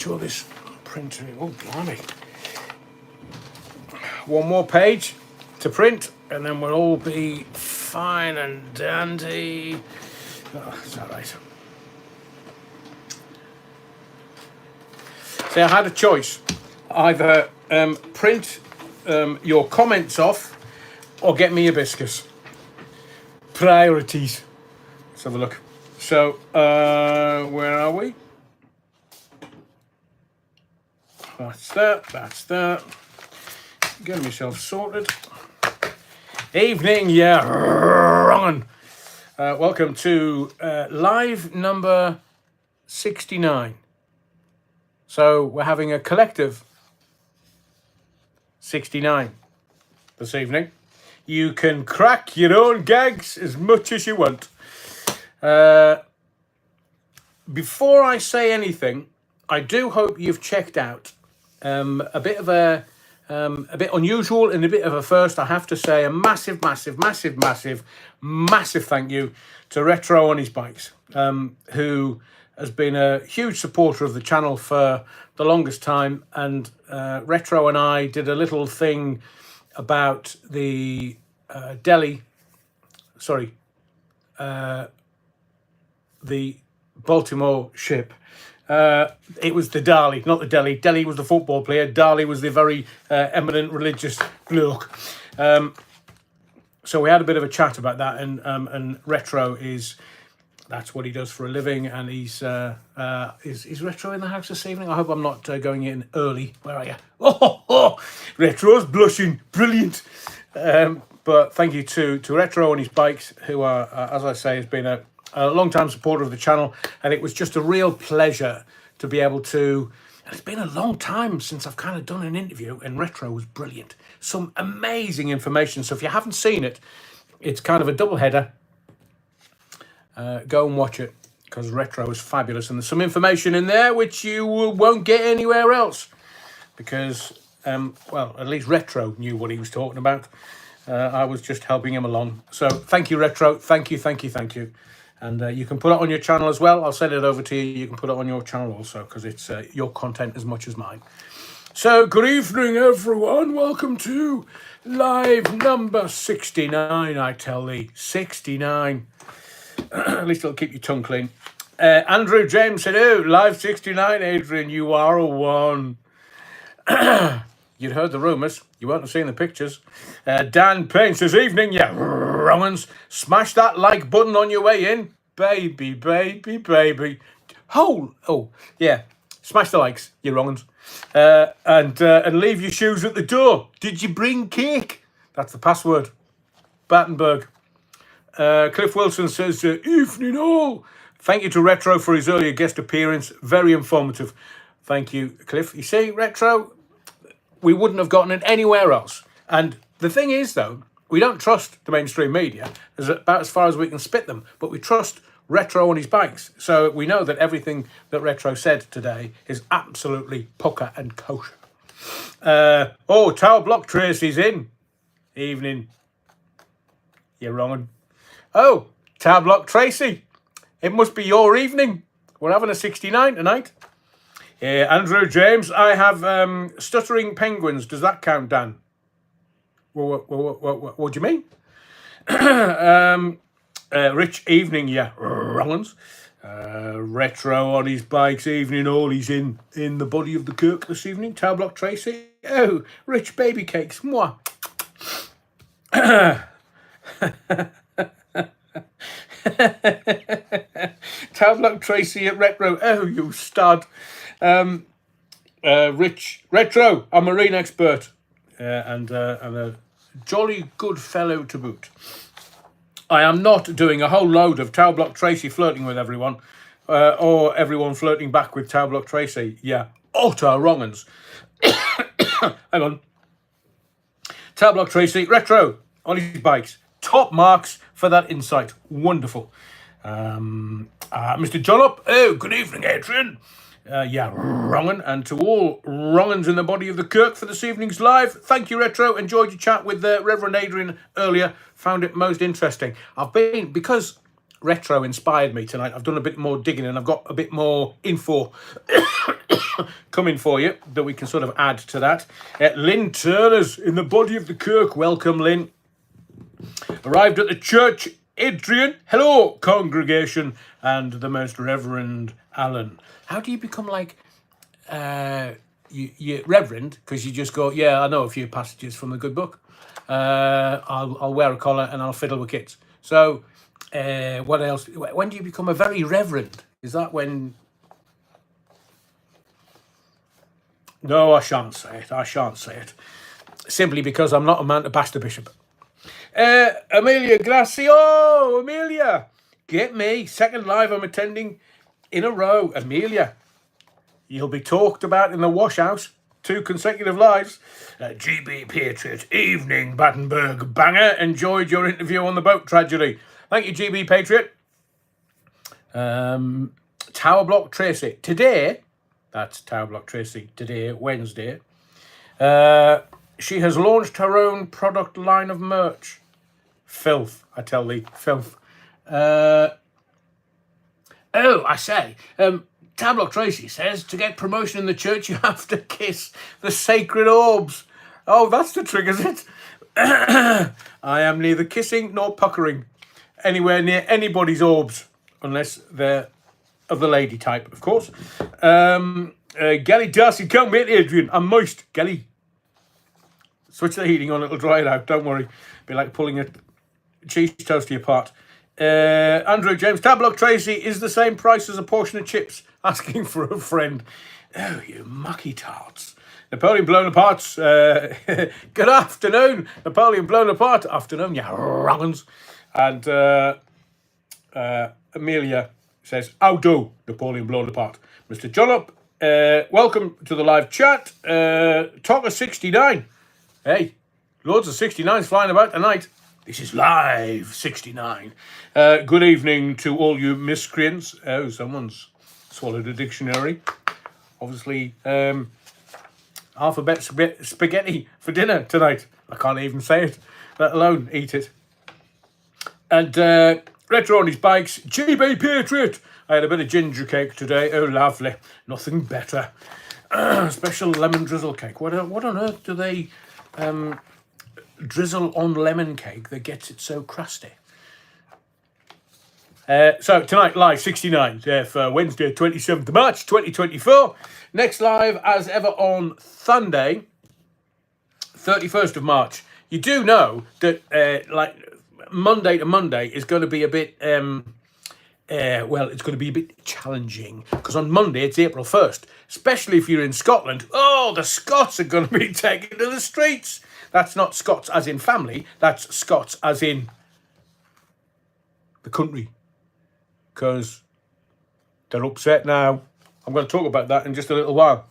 sure this printing. Oh, blimey. One more page to print, and then we'll all be fine and dandy. Oh, is that right? See, I had a choice. Either print your comments off or get me hibiscus. Priorities. Let's have a look. So, where are we? That's that, that's that. Getting myself sorted. Evening, yeah, wrong. Welcome to live number 69. So we're having a collective 69 this evening. You can crack your own gags as much as you want. Before I say anything, I do hope you've checked out a bit unusual and a bit of a first. I have to say a massive thank you to Retro on his bikes, who has been a huge supporter of the channel for the longest time. And Retro and I did a little thing about the the Baltimore ship. It was the Dali, not the Delhi. Delhi was the football player. Dali was the very eminent religious bloke. So we had a bit of a chat about that, and Retro that's what he does for a living, and he's Retro in the house this evening? I hope I'm not going in early. Where are you? Oh, Retro's blushing, brilliant. But thank you to Retro on his bikes, who are, as I say, has been a long-time supporter of the channel, and it was just a real pleasure to be able to. And it's been a long time since I've kind of done an interview, and Retro was brilliant. Some amazing information. So if you haven't seen it, it's kind of a double header. Go and watch it, because Retro is fabulous, and there's some information in there which you won't get anywhere else, because well, at least Retro knew what he was talking about. I was just helping him along. So thank you, Retro. Thank you. And you can put it on your channel as well. I'll send it over to you. You can put it on your channel also, because it's your content as much as mine. So good evening, everyone. Welcome to live number 69, I tell thee. 69. At least it'll keep your tongue clean. Andrew James said, oh, live 69, Adrian, you are a one. You'd heard the rumours. You won't have seen the pictures. Dan Payne says, evening, yeah, wrong'uns. Smash that like button on your way in. Baby. Oh, yeah. Smash the likes, you wrong'uns. And leave your shoes at the door. Did you bring cake? That's the password. Battenberg. Cliff Wilson says, evening all. Thank you to Retro for his earlier guest appearance. Very informative. Thank you, Cliff. You see, Retro, we wouldn't have gotten it anywhere else. And the thing is, though, we don't trust the mainstream media. There's about as far as we can spit them. But we trust Retro on his bikes. So we know that everything that Retro said today is absolutely pucker and kosher. Tower Block Tracy's in. Evening. You're wrong. Oh, Tower Block Tracy. It must be your evening. We're having a 69 tonight. Andrew James, I have stuttering penguins. Does that count, Dan? What do you mean? Rich evening, yeah. Wrong'uns. Retro on his bikes, evening all. He's in the body of the Kirk this evening. Tower Block Tracy. Oh, rich baby cakes. Mwah. Tower Block Tracy at Retro. Oh, you stud. Rich Retro, a marine expert, and a jolly good fellow to boot. I am not doing a whole load of Tower Block Tracy flirting with everyone, or everyone flirting back with Tower Block Tracy. Yeah, utter wrong'uns. Hang on. Tower Block Tracy, Retro on his bikes. Top marks for that insight. Wonderful. Mr. John Up. Oh, good evening, Adrian. Wrong'un. And to all wrong'uns in the body of the Kirk for this evening's live. Thank you, Retro. Enjoyed your chat with Reverend Adrian earlier. Found it most interesting. Because Retro inspired me tonight, I've done a bit more digging and I've got a bit more info coming for you that we can sort of add to that. Lynn Turner's in the body of the Kirk. Welcome, Lynn. Arrived at the church, Adrian. Hello, congregation, and the Most Reverend Alan. How do you become like you Reverend? Because you just go, yeah, I know a few passages from the good book. I'll wear a collar and I'll fiddle with kids. So, what else? When do you become a very reverend? Is that when? No, I shan't say it. I shan't say it. Simply because I'm not a man to bash the bishop. Amelia Gracio, Amelia, get me. Second live I'm attending in a row. Amelia, you'll be talked about in the wash house. 2 consecutive lives. GB Patriot, evening, Battenberg banger. Enjoyed your interview on the boat tragedy. Thank you, GB Patriot. Tower Block Tracy. Today, that's Tower Block Tracy, today, Wednesday, she has launched her own product line of merch. Filth, I tell thee, filth. I say, Tablock Tracy says to get promotion in the church you have to kiss the sacred orbs. Oh, that's the trick, is it? I am neither kissing nor puckering anywhere near anybody's orbs, unless they're of the lady type, of course. Gally Darcy, come here, Adrian. I'm moist, Gally. Switch the heating on, it'll dry it out, don't worry. Be like pulling a cheese toastie apart. Andrew James, Tablock Tracy is the same price as a portion of chips. Asking for a friend. Oh, you mucky tarts. Napoleon blown apart. Good afternoon. Napoleon blown apart. Afternoon, you rollins. And Amelia says, how do Napoleon blown apart? Mr. Jollop, welcome to the live chat. Talk of 69. Hey, loads of 69s flying about tonight. This is live 69. Good evening to all you miscreants. Oh, someone's swallowed a dictionary. Obviously, alphabet spaghetti for dinner tonight. I can't even say it, let alone eat it. And Retro on his bikes. GB Patriot. I had a bit of ginger cake today. Oh, lovely. Nothing better. Special lemon drizzle cake. What on earth do they drizzle on lemon cake that gets it so crusty? So tonight live 69 for Wednesday 27th of March 2024. Next live as ever on Sunday 31st of March. You do know that like Monday to Monday is going to be a bit it's going to be a bit challenging because on Monday it's April 1st, especially if you're in Scotland. Oh, the Scots are going to be taken to the streets. That's not Scots as in family, that's Scots as in the country. Because they're upset now. I'm going to talk about that in just a little while.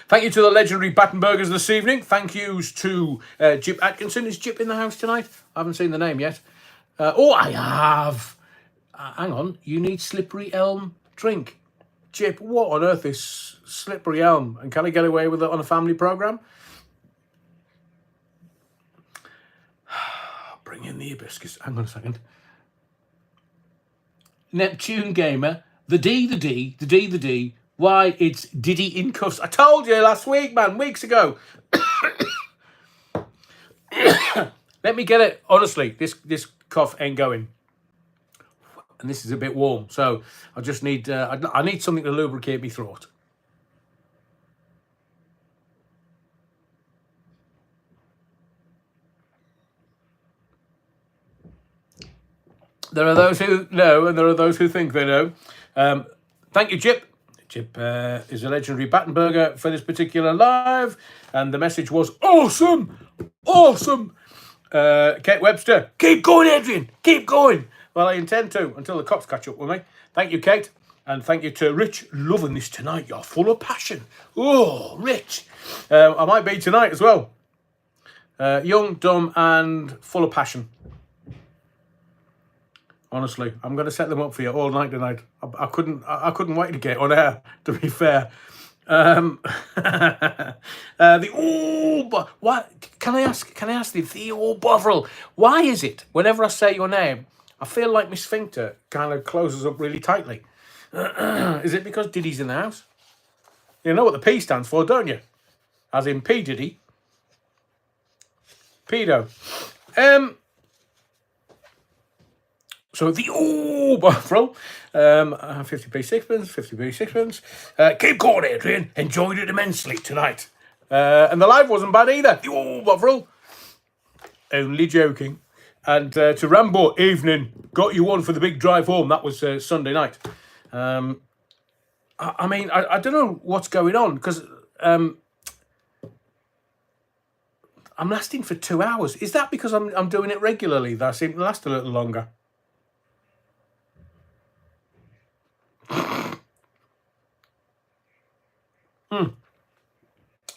Thank you to the legendary Battenbergers this evening. Thank yous to Jip Atkinson. Is Jip in the house tonight? I haven't seen the name yet. I have. Hang on. You need Slippery Elm drink. Jip, what on earth is Slippery Elm? And can I get away with it on a family programme? Bring in the hibiscus. Hang on a second. Neptune Gamer, the D. Why, it's Diddy in cuffs. I told you last week, man, weeks ago. Let me get it. Honestly, this cough ain't going. And this is a bit warm, so I just need, I need something to lubricate my throat. There are those who know, and there are those who think they know. Thank you, Jip. Jip is a legendary Battenberger for this particular live, and the message was awesome, awesome. Kate Webster, keep going, Adrian, keep going. Well, I intend to until the cops catch up with me. Thank you, Kate, and thank you to Rich. Loving this tonight. You're full of passion. Oh, Rich. I might be tonight as well. Young, dumb, and full of passion. Honestly, I'm going to set them up for you all night tonight. I couldn't wait to get on air, to be fair. What can I ask the Bovril? Why is it whenever I say your name, I feel like my sphincter kind of closes up really tightly? Is it because Diddy's in the house? You know what the P stands for, don't you? As in P Diddy. Pedo. So the bottle, 50p sixpence, 50p sixpence. Keep going, Adrian. Enjoyed it immensely tonight. And the live wasn't bad either. The bottle. Only joking. And to Rambo, evening. Got you one for the big drive home. That was Sunday night. I mean, I don't know what's going on because I'm lasting for 2 hours. Is that because I'm doing it regularly that I seem to last a little longer?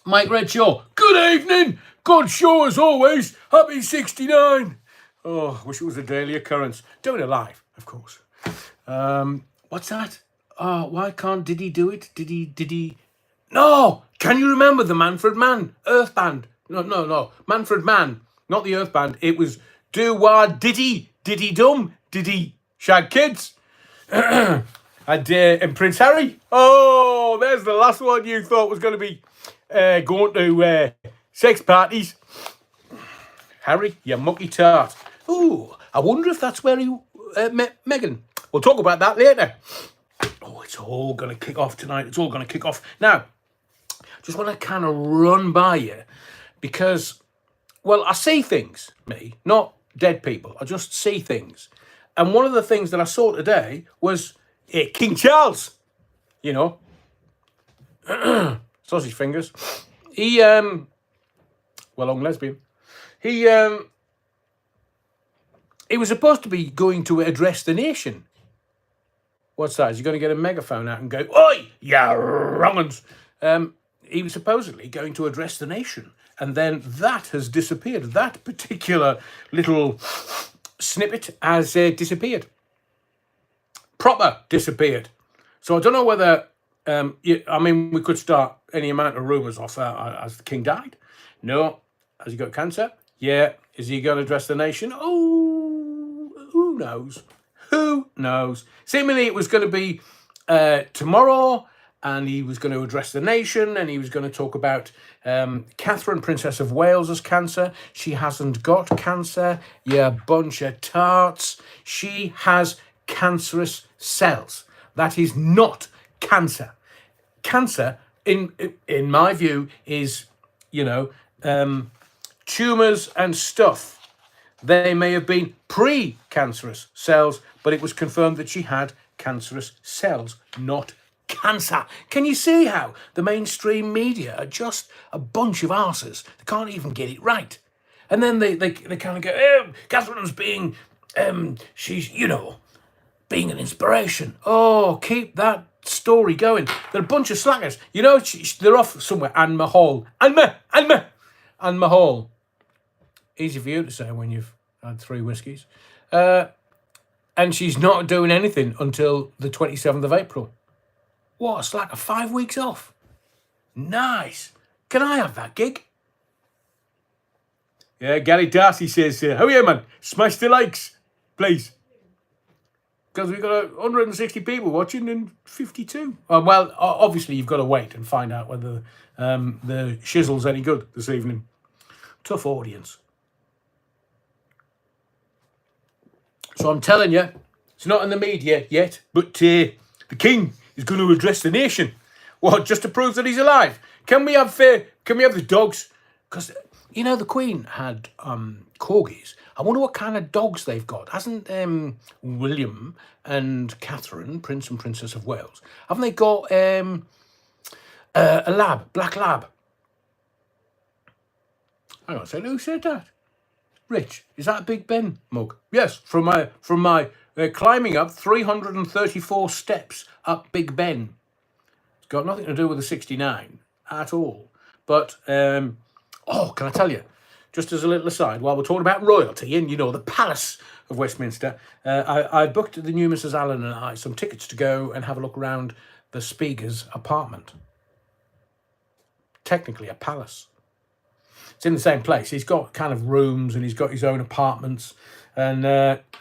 Mike Redshaw, good evening. Good show as always. Happy 69. Oh, wish it was a daily occurrence. Doing it live, of course. What's that? Oh, why can't Diddy do it? Diddy. No! Can you remember the Manfred Mann Earth Band? No. Manfred Mann, not the Earth Band. It was Do-Wah Diddy, Diddy Dum, Diddy Shag Kids. And Prince Harry. Oh, there's the last one you thought was going to be going to sex parties. Harry, you mucky tart. Ooh, I wonder if that's where he met Meghan. We'll talk about that later. Oh, it's all going to kick off tonight. It's all going to kick off. Now, just want to kind of run by you because, well, I see things, me, not dead people. I just see things. And one of the things that I saw today was King Charles, you know, sausage fingers. He, well-hung lesbian. He was supposed to be going to address the nation. What's that? Is he going to get a megaphone out and go, "Oi, ya wrong-uns"? He was supposedly going to address the nation. And then that has disappeared. That particular little snippet has disappeared. Proper disappeared. So I don't know whether, I mean, we could start any amount of rumours off. Has the king died? No. Has he got cancer? Yeah. Is he going to address the nation? Oh, who knows? Who knows? Seemingly it was going to be tomorrow, and he was going to address the nation, and he was going to talk about Catherine, Princess of Wales' cancer. She hasn't got cancer, you bunch of tarts. She has cancerous cells. That is not cancer. Cancer, in my view, is, you know, tumours and stuff. They may have been pre-cancerous cells, but it was confirmed that she had cancerous cells, not cancer. Can you see how the mainstream media are just a bunch of arses? They can't even get it right. And then they kind of go, oh, Catherine's being, she's, you know, being an inspiration. Oh, keep that story going. They're a bunch of slackers. You know, they're off somewhere. Anne Mahal. Anne Mahal. Easy for you to say when you've had 3 whiskies. And she's not doing anything until the 27th of April. What, a slacker, 5 weeks off. Nice. Can I have that gig? Yeah, Gary Darcy says, how are you, man? Smash the likes, please. Because we've got 160 people watching and 52. Well, obviously you've got to wait and find out whether the shizzle's any good this evening. Tough audience. So I'm telling you, it's not in the media yet, but the king is going to address the nation. What, just to prove that he's alive? Can we have the dogs? Because, you know, the Queen had corgis. I wonder what kind of dogs they've got. Hasn't William and Catherine, Prince and Princess of Wales, haven't they got a lab, black lab? Hang on a second, who said that? Rich, is that a Big Ben mug? Yes, from my climbing up 334 steps up Big Ben. It's got nothing to do with the 69 at all. But, can I tell you, just as a little aside, while we're talking about royalty and, you know, the Palace of Westminster, I booked the new Mrs. Allen and I some tickets to go and have a look around the Speaker's apartment. Technically a palace. It's in the same place. He's got kind of rooms and he's got his own apartments, and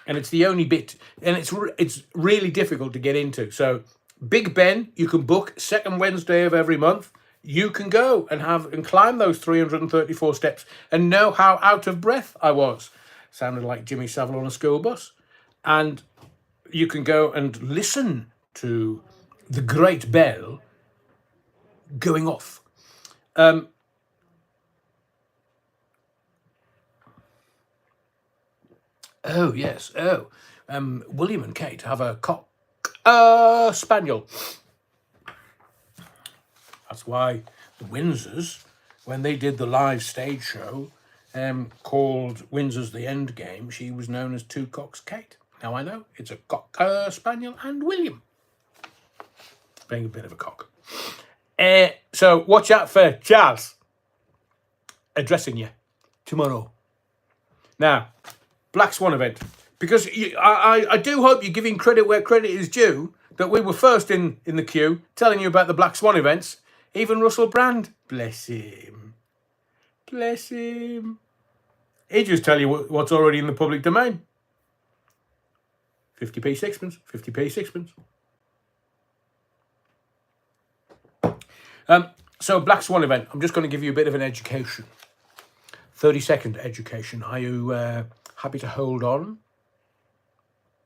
it's the only bit, and it's really difficult to get into. So Big Ben, you can book second Wednesday of every month. You can go and climb those 334 steps and know how out of breath I was. Sounded like Jimmy Savile on a school bus. And you can go and listen to the great bell going off. Oh, yes. Oh, William and Kate have a cock spaniel. That's why the Windsors, when they did the live stage show called Windsor's The End Game, she was known as Two Cocks Kate. Now I know it's a cock spaniel and William. Being a bit of a cock. So watch out for Charles addressing you tomorrow. Now, Black Swan event. Because I do hope you're giving credit where credit is due, that we were first in the queue telling you about the Black Swan events. Even Russell Brand, bless him. Bless him. He'd just tell you what's already in the public domain. 50p sixpence, 50p sixpence. So Black Swan event, I'm just going to give you a bit of an education. 30-second education. Are you happy to hold on,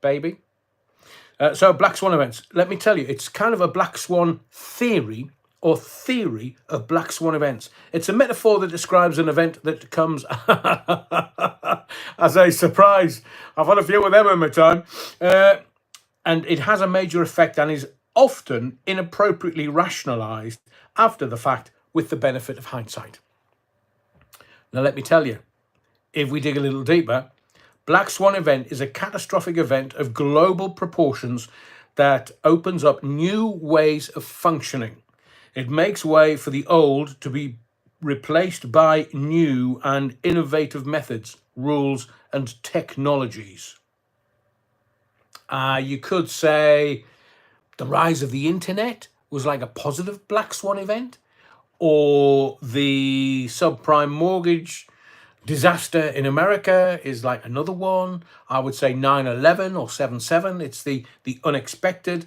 baby? So Black Swan events, let me tell you, it's kind of a Black Swan theory or theory of Black Swan events. It's a metaphor that describes an event that comes as a surprise. I've had a few of them in my time. And it has a major effect and is often inappropriately rationalised after the fact with the benefit of hindsight. Now, let me tell you, if we dig a little deeper, Black Swan event is a catastrophic event of global proportions that opens up new ways of functioning. It makes way for the old to be replaced by new and innovative methods, rules, and technologies. You could say the rise of the internet was like a positive Black Swan event, or the subprime mortgage disaster in America is like another one. I would say 9/11 or 7/7. It's the unexpected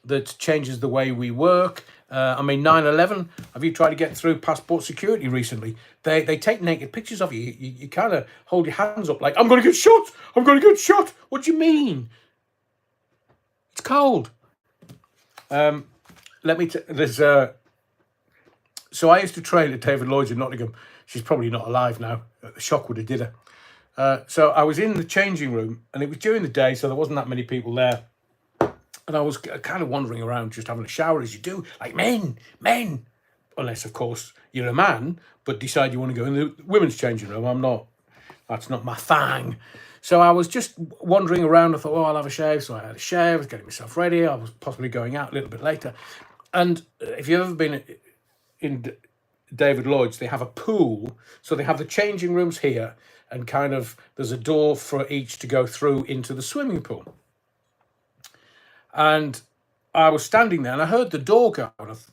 that changes the way we work. 9/11, have you tried to get through passport security recently? They take naked pictures of you. You kind of hold your hands up like, I'm going to get shot. I'm going to get shot. What do you mean? It's cold. So I used to train at David Lloyd's in Nottingham. She's probably not alive now. The shock would have did her. So I was in the changing room, and it was during the day, so there wasn't that many people there. And I was kind of wandering around, just having a shower, as you do, like men. Unless, of course, you're a man, but decide you want to go in the women's changing room. That's not my thing. So I was just wandering around. I thought, I'll have a shave. So I had a shave, I was getting myself ready. I was possibly going out a little bit later. And if you've ever been in David Lloyd's, they have a pool. So they have the changing rooms here, and kind of there's a door for each to go through into the swimming pool. And I was standing there and I heard the door go.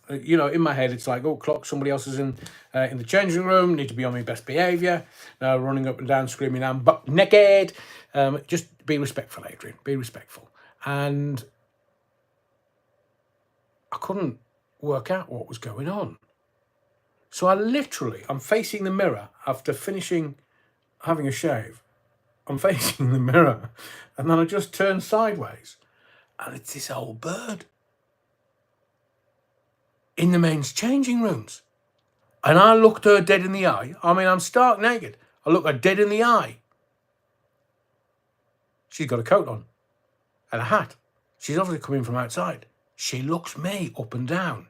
In my head, it's like, clock, somebody else is in the changing room, need to be on my best behaviour. Now running up and down, screaming, I'm buck naked. Just be respectful, Adrian, be respectful. And I couldn't work out what was going on. So I'm facing the mirror after finishing having a shave. I'm facing the mirror, and then I just turn sideways, and it's this old bird in the men's changing rooms. And I looked her dead in the eye. I'm stark naked. I look her dead in the eye. She's got a coat on and a hat. She's obviously coming from outside. She looks me up and down,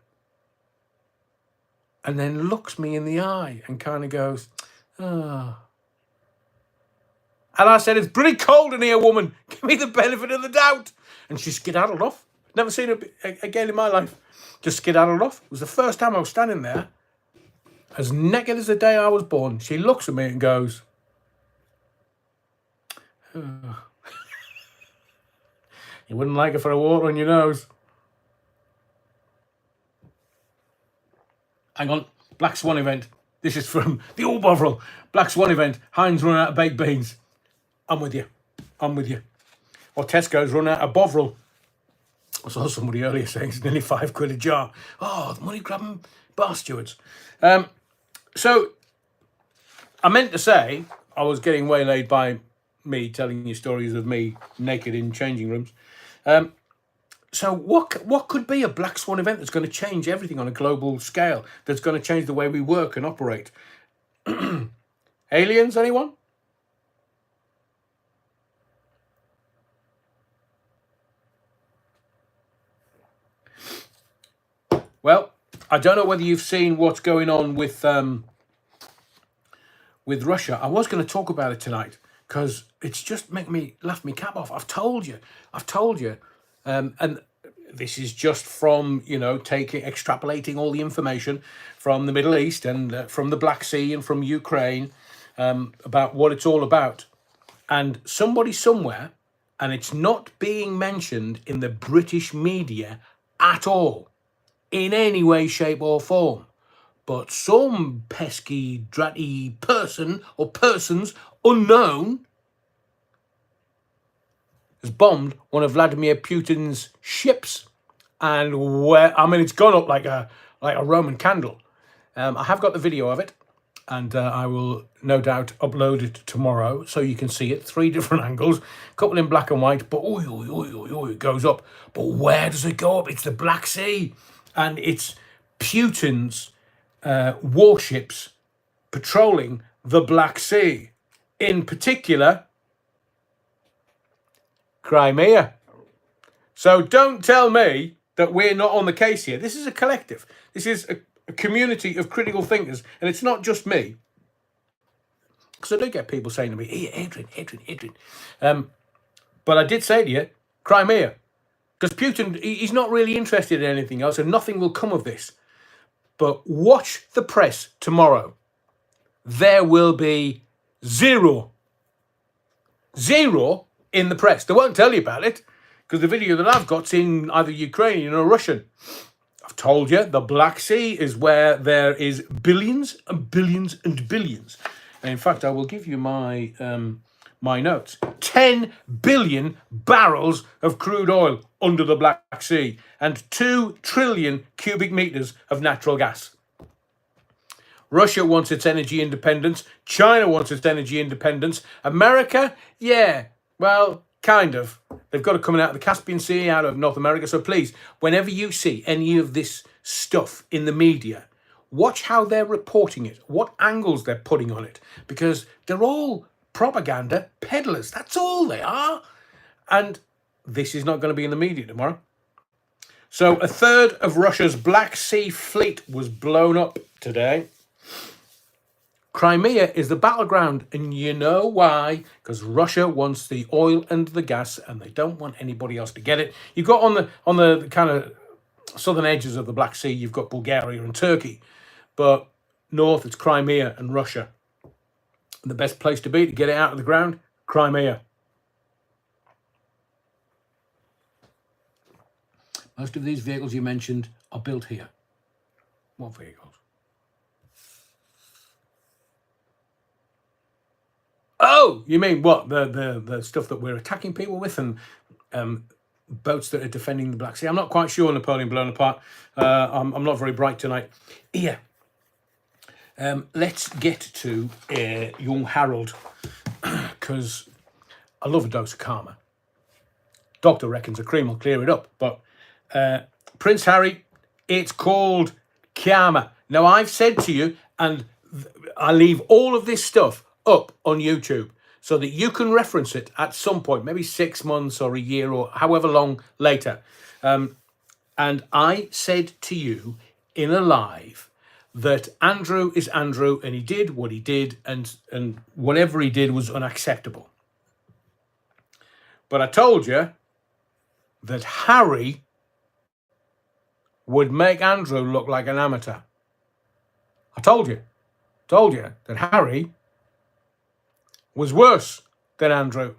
and then looks me in the eye and kind of goes, And I said, it's pretty cold in here, woman. Give me the benefit of the doubt. And she skedaddled off. Never seen her again in my life. Just skedaddled off. It was the first time I was standing there, as naked as the day I was born. She looks at me and goes, You wouldn't like it for a water on your nose. Hang on. Black Swan event. This is from the old Bovril. Black Swan event. Heinz run out of baked beans. I'm with you. Or Tesco's run out of Bovril. I saw somebody earlier saying it's nearly £5 a jar. Oh, the money grabbing bar stewards. So I meant to say I was getting waylaid by me telling you stories of me naked in changing rooms. So what could be a Black Swan event that's going to change everything on a global scale, that's going to change the way we work and operate? Aliens, anyone? Well, I don't know whether you've seen what's going on with Russia. I was going to talk about it tonight because it's just making me laugh me cap off. I've told you. And this is just from, extrapolating all the information from the Middle East and from the Black Sea and from Ukraine about what it's all about. And somebody somewhere, and it's not being mentioned in the British media at all, in any way, shape or form, but some pesky, dratty person or persons unknown has bombed one of Vladimir Putin's ships, and it's gone up like a Roman candle. I have got the video of it, and I will no doubt upload it tomorrow so you can see it. 3 different angles, a couple in black and white, but it goes up. But where does it go up? It's the Black Sea, and it's Putin's warships patrolling the Black Sea, in particular Crimea. So don't tell me that we're not on the case here. This is a collective. This is a community of critical thinkers, and it's not just me. Because I do get people saying to me, "Hey, Adrian." But I did say to you, Crimea. Because Putin, he's not really interested in anything else, and nothing will come of this. But watch the press tomorrow. There will be zero in the press. They won't tell you about it, because the video that I've got's in either Ukrainian or Russian. I've told you, the Black Sea is where there is billions and billions and billions. And in fact, I will give you my my notes. 10 billion barrels of crude oil under the Black Sea and 2 trillion cubic meters of natural gas. Russia wants its energy independence. China wants its energy independence. America, yeah, well, kind of. They've got it coming out of the Caspian Sea, out of North America. So please, whenever you see any of this stuff in the media, watch how they're reporting it, what angles they're putting on it, because they're all propaganda peddlers. That's all they are. And this is not going to be in the media tomorrow. So a third of Russia's Black Sea fleet was blown up today. Crimea is the battleground, and you know why? Because Russia wants the oil and the gas, and they don't want anybody else to get it. You've got on the kind of southern edges of the Black Sea, you've got Bulgaria and Turkey, but north it's Crimea and Russia. And the best place to be to get it out of the ground, Crimea. Most of these vehicles you mentioned are built here. What vehicles? Oh, you mean what? The stuff that we're attacking people with, and boats that are defending the Black Sea? I'm not quite sure, Napoleon blown apart. I'm not very bright tonight. Yeah. Let's get to young Harold, because I love a dose of karma. Doctor reckons a cream will clear it up, but Prince Harry, it's called karma. Now, I've said to you, and I leave all of this stuff up on YouTube so that you can reference it at some point, maybe 6 months or a year or however long later. And I said to you in a live that Andrew is Andrew, and he did what he did, and whatever he did was unacceptable. But I told you that Harry would make Andrew look like an amateur. I told you that Harry was worse than Andrew.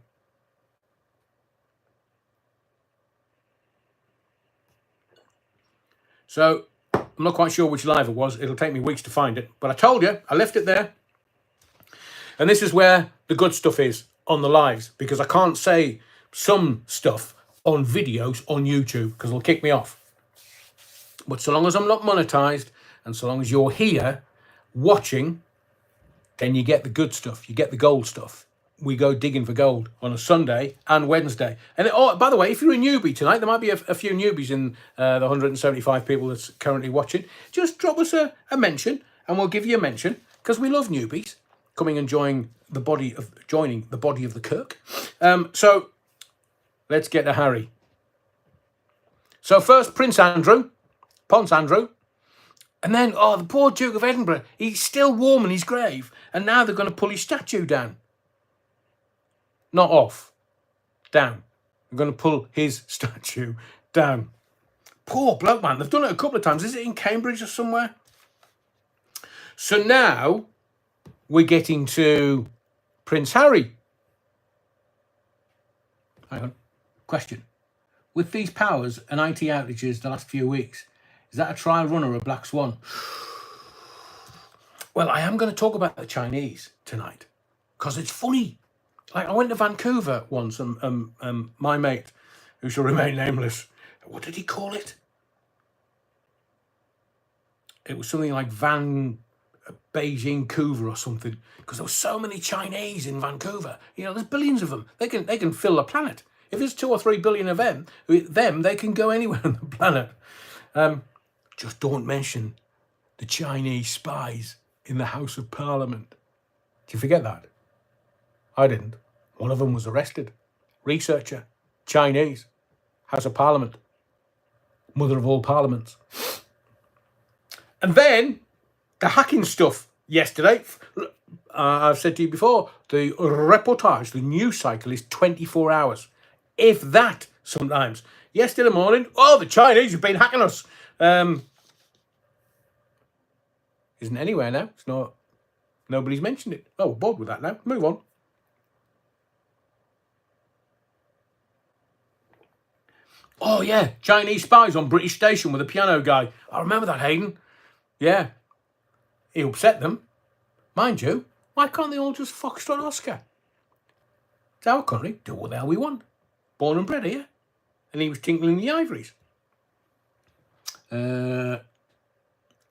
So I'm not quite sure which live it was. It'll take me weeks to find it. But I told you, I left it there. And this is where the good stuff is on the lives, because I can't say some stuff on videos on YouTube because they'll kick me off. But so long as I'm not monetized and so long as you're here watching, then you get the good stuff. You get the gold stuff. We go digging for gold on a Sunday and Wednesday. And oh, by the way, if you're a newbie tonight, there might be a few newbies in the 175 people that's currently watching. Just drop us a mention and we'll give you a mention because we love newbies coming and joining the body of the Kirk. So let's get to Harry. So first, Ponce Andrew. And then, the poor Duke of Edinburgh, he's still warm in his grave. And now they're going to pull his statue down. Not off. Down. They're going to pull his statue down. Poor bloke, man. They've done it a couple of times. Is it in Cambridge or somewhere? So now we're getting to Prince Harry. Hang on. Question. With these powers and IT outages the last few weeks, is that a trial run or a black swan? Well, I am going to talk about the Chinese tonight because it's funny. Like, I went to Vancouver once and my mate, who shall remain nameless, what did he call it? It was something like Beijing Couver or something, because there were so many Chinese in Vancouver. You know, there's billions of them. They can fill the planet. If there's 2 or 3 billion of them, they can go anywhere on the planet. Just don't mention the Chinese spies in the House of Parliament. Do you forget that? I didn't. One of them was arrested. Researcher. Chinese. House of Parliament. Mother of all parliaments. And then the hacking stuff yesterday. I've said to you before, the reportage, the news cycle is 24 hours. If that, sometimes. Yesterday morning, the Chinese have been hacking us. Isn't anywhere now. It's not. Nobody's mentioned it. Oh, we're bored with that now. Move on. Oh, yeah. Chinese spies on British station with a piano guy. I remember that, Hayden. Yeah. He upset them. Mind you, why can't they all just foxtrot Oscar? It's our country. Do what the hell we want. Born and bred here. And he was tinkling the ivories.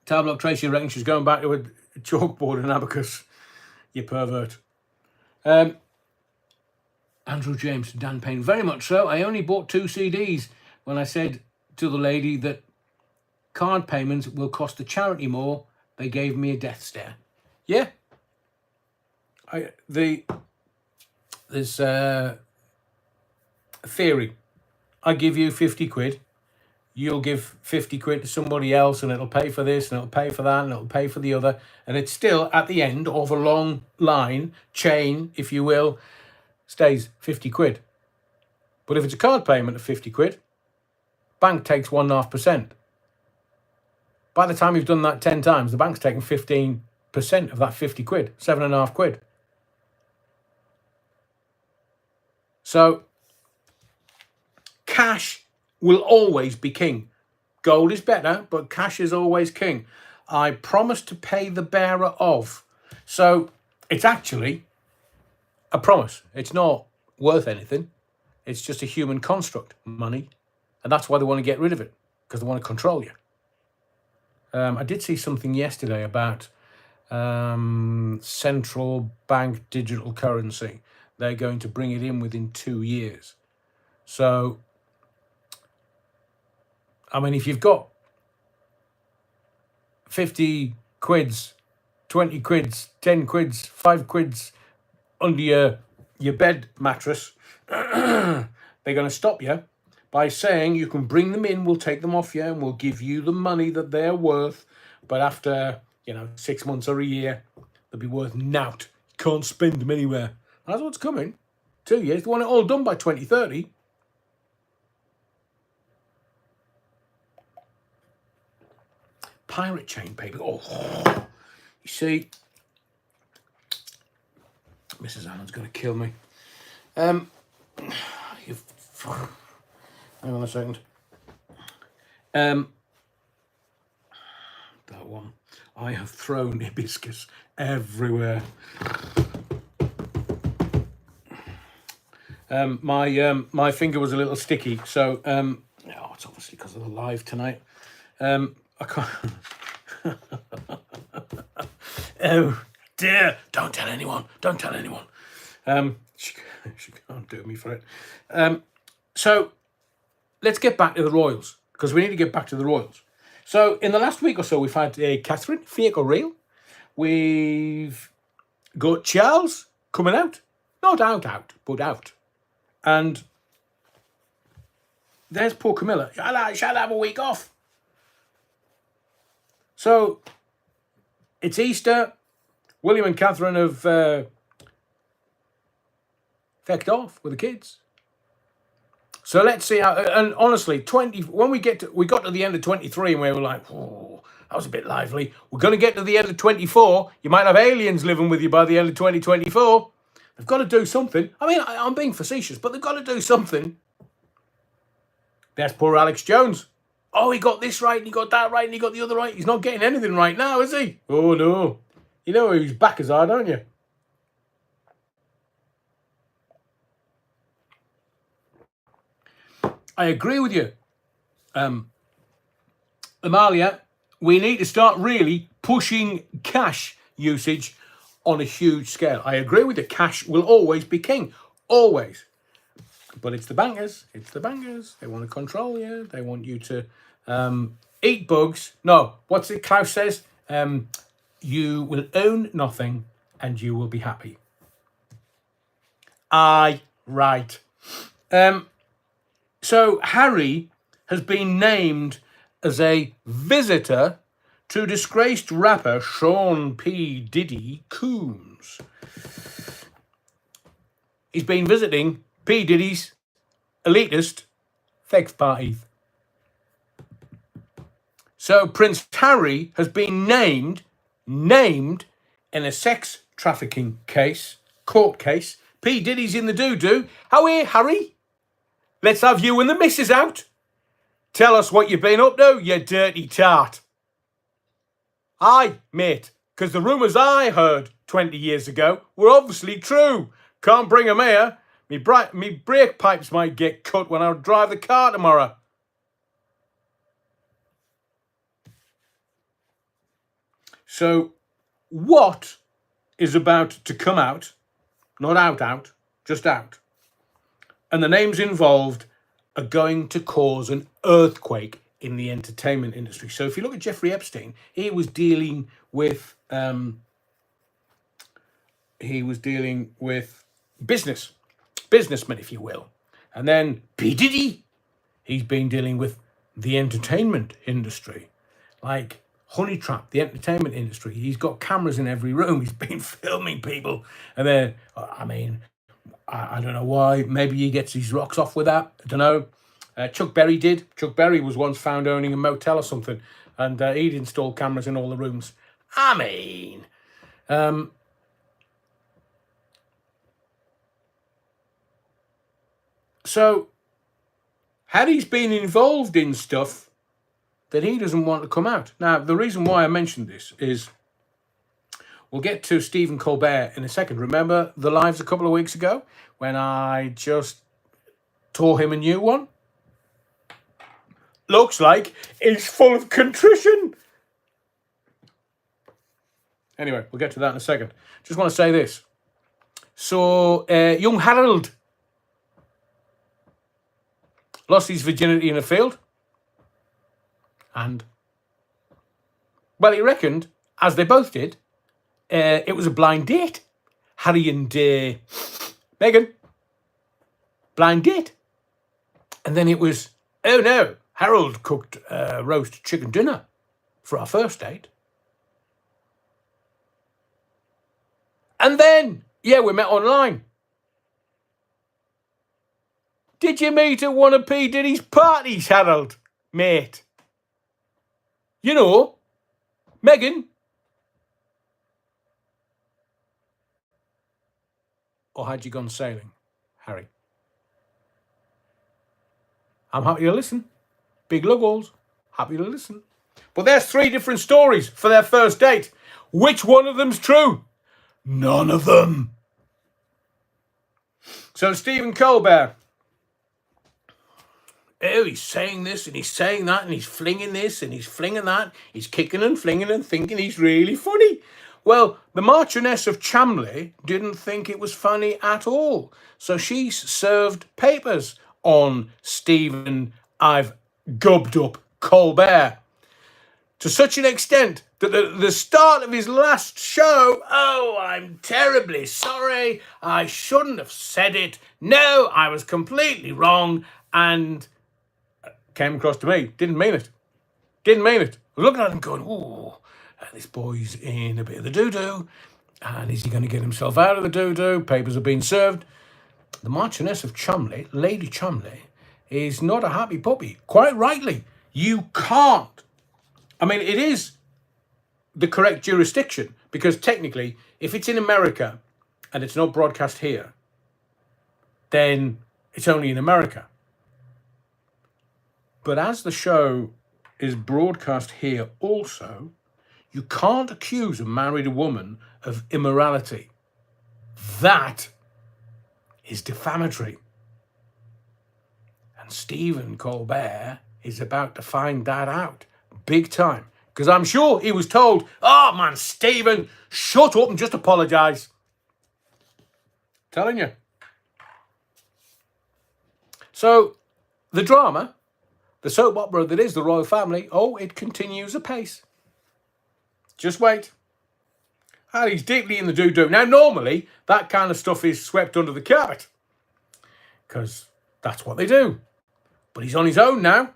Tablock Tracy reckons she's going back to a chalkboard and abacus. You pervert. Andrew James, Dan Payne, very much so. I only bought 2 CDs when I said to the lady that card payments will cost the charity more. They gave me a death stare. Yeah. There's a theory. I give you 50 quid. You'll give 50 quid to somebody else and it'll pay for this and it'll pay for that and it'll pay for the other. And it's still at the end of a long line, chain, if you will, stays 50 quid. But if it's a card payment of 50 quid, bank takes 1.5%. By the time you've done that 10 times, the bank's taken 15% of that 50 quid, 7.5 quid. So cash will always be king. Gold is better, but cash is always king. I promise to pay the bearer of. So it's actually a promise. It's not worth anything. It's just a human construct, money. And that's why they want to get rid of it, because they want to control you. I did see something yesterday about central bank digital currency. They're going to bring it in within 2 years. So, I mean, if you've got 50 quids, 20 quids, 10 quids, 5 quids under your bed mattress, they're going to stop you by saying you can bring them in, we'll take them off you, and we'll give you the money that they're worth. But after, 6 months or a year, they'll be worth nought. You can't spend them anywhere. That's what's coming. 2 years. They want it all done by 2030. Pirate chain paper. Oh, you see, Mrs. Allen's going to kill me. Hang on a second. That one. I have thrown hibiscus everywhere. My finger was a little sticky, so it's obviously because of the live tonight. I can't. Oh dear! Don't tell anyone. Don't tell anyone. She can't do me for it. So let's get back to the Royals, because we need to get back to the Royals. So in the last week or so, we've had Catherine, fake or real. We've got Charles coming out. Not out, but out. And there's poor Camilla. Shall have a week off. So it's Easter. William and Catherine have fecked off with the kids. So let's see how. And honestly, when we got to the end of 23, and we were like, "Oh, that was a bit lively." We're going to get to the end of 24. You might have aliens living with you by the end of 2024. They've got to do something. I mean, I'm being facetious, but they've got to do something. There's poor Alex Jones. Oh, he got this right, and he got that right, and he got the other right. He's not getting anything right now, is he? Oh no. You know whose backers are, don't you? I agree with you. Amalia, we need to start really pushing cash usage on a huge scale. I agree with you. Cash will always be king. Always. But it's the bankers. It's the bankers. They want to control you. They want you to eat bugs. No, what's it Klaus says? You will own nothing and you will be happy. Aye, right. So Harry has been named as a visitor to disgraced rapper Sean P. Diddy Coombs. He's been visiting P. Diddy's elitist sex parties. So Prince Harry has been named in a sex trafficking court case. P. Diddy's in the doo-doo. How are you, Harry? Let's have you and the missus out. Tell us what you've been up to, you dirty tart. Aye, mate, because the rumours I heard 20 years ago were obviously true. Can't bring 'em here. Me brake pipes might get cut when I drive the car tomorrow. So, what is about to come out, not out, just out, and the names involved are going to cause an earthquake in the entertainment industry. So if you look at Jeffrey Epstein, he was dealing with businessmen, if you will. And then P. Diddy, he's been dealing with the entertainment industry, like Honey Trap, the entertainment industry. He's got cameras in every room. He's been filming people. And then, I don't know why. Maybe he gets his rocks off with that. I don't know. Chuck Berry did. Chuck Berry was once found owning a motel or something, and he'd installed cameras in all the rooms. I mean, so Harry's been involved in stuff that he doesn't want to come out. Now, the reason why I mentioned this is we'll get to Stephen Colbert in a second. Remember the lives a couple of weeks ago when I just tore him a new one? Looks like it's full of contrition. Anyway, we'll get to that in a second. Just want to say this. So, young Harold lost his virginity in a field. And, well, he reckoned, as they both did, it was a blind date. Harry and Meghan. Blind date. And then it was, oh no, Harold cooked roast chicken dinner for our first date. And then, yeah, we met online. Did you meet at one of P. Diddy's parties, Harold, mate? You know, Meghan. Or had you gone sailing, Harry? I'm happy to listen. Big luggalls, happy to listen. But there's 3 different stories for their first date. Which one of them's true? None of them. So Stephen Colbert, oh, he's saying this and he's saying that and he's flinging this and he's flinging that. He's kicking and flinging and thinking he's really funny. Well, the Marchioness of Chamley didn't think it was funny at all. So she served papers on Stephen I've gubbed up Colbert to such an extent that at the start of his last show, oh, I'm terribly sorry. I shouldn't have said it. No, I was completely wrong. And came across to me. Didn't mean it. Didn't mean it. I was looking at him going, oh, this boy's in a bit of the doo-doo. And is he going to get himself out of the doo-doo? Papers are being served. The Marchioness of Cholmondeley, Lady Cholmondeley, is not a happy puppy. Quite rightly. You can't. I mean, it is the correct jurisdiction because technically, if it's in America and it's not broadcast here, then it's only in America. But as the show is broadcast here also, you can't accuse a married woman of immorality. That is defamatory. And Stephen Colbert is about to find that out big time. Because I'm sure he was told, oh man, Stephen, shut up and just apologise. Telling you. So, the drama, the soap opera that is the royal family, oh, it continues apace. Just wait. And he's deeply in the doo-doo. Now, normally, that kind of stuff is swept under the carpet. Because that's what they do. But he's on his own now.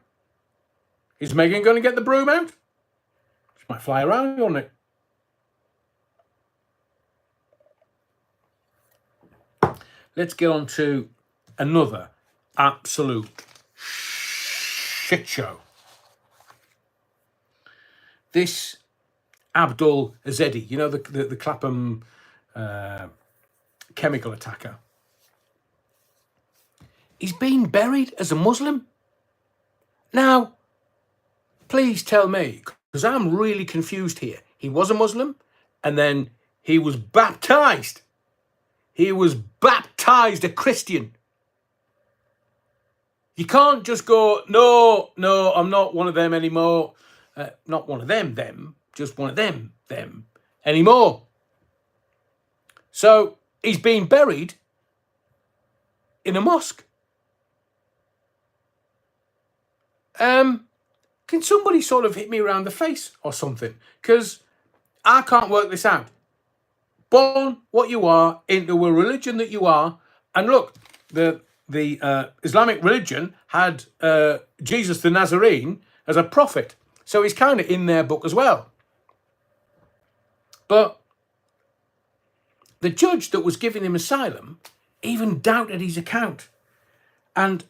Is Meghan going to get the broom out? She might fly around on it. Let's get on to another absolute shit show. This Abdul Azedi, you know, the Clapham chemical attacker. He's been buried as a Muslim. Now, please tell me, because I'm really confused here. He was a Muslim, and then he was baptized. He was baptized a Christian. You can't just go, no, I'm not one of them anymore. Not one of them, just one of them anymore. So he's been buried in a mosque. Can somebody sort of hit me around the face or something? Because I can't work this out. Born what you are, into a religion that you are, and look, the Islamic religion had Jesus the Nazarene as a prophet. So he's kind of in their book as well. But the judge that was giving him asylum even doubted his account. And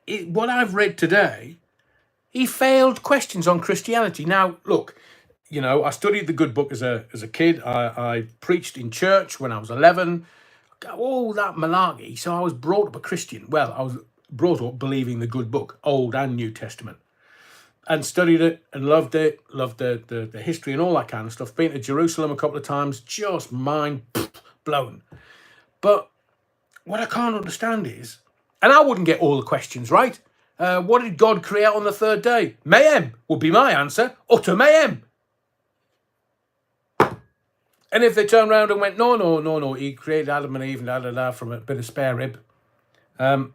what I've read today, he failed questions on Christianity. Now, look, you know, I studied the good book as a kid. I preached in church when I was 11. All that malarkey. So I was brought up a Christian. Well, I was brought up believing the good book, Old and New Testament. And studied it and loved it, loved the history and all that kind of stuff. Been to Jerusalem a couple of times, just mind blown. But what I can't understand is, and I wouldn't get all the questions right, what did God create on the third day? Mayhem would be my answer. Utter mayhem. And if they turned around and went, no, he created Adam and Eve and from a bit of spare rib, I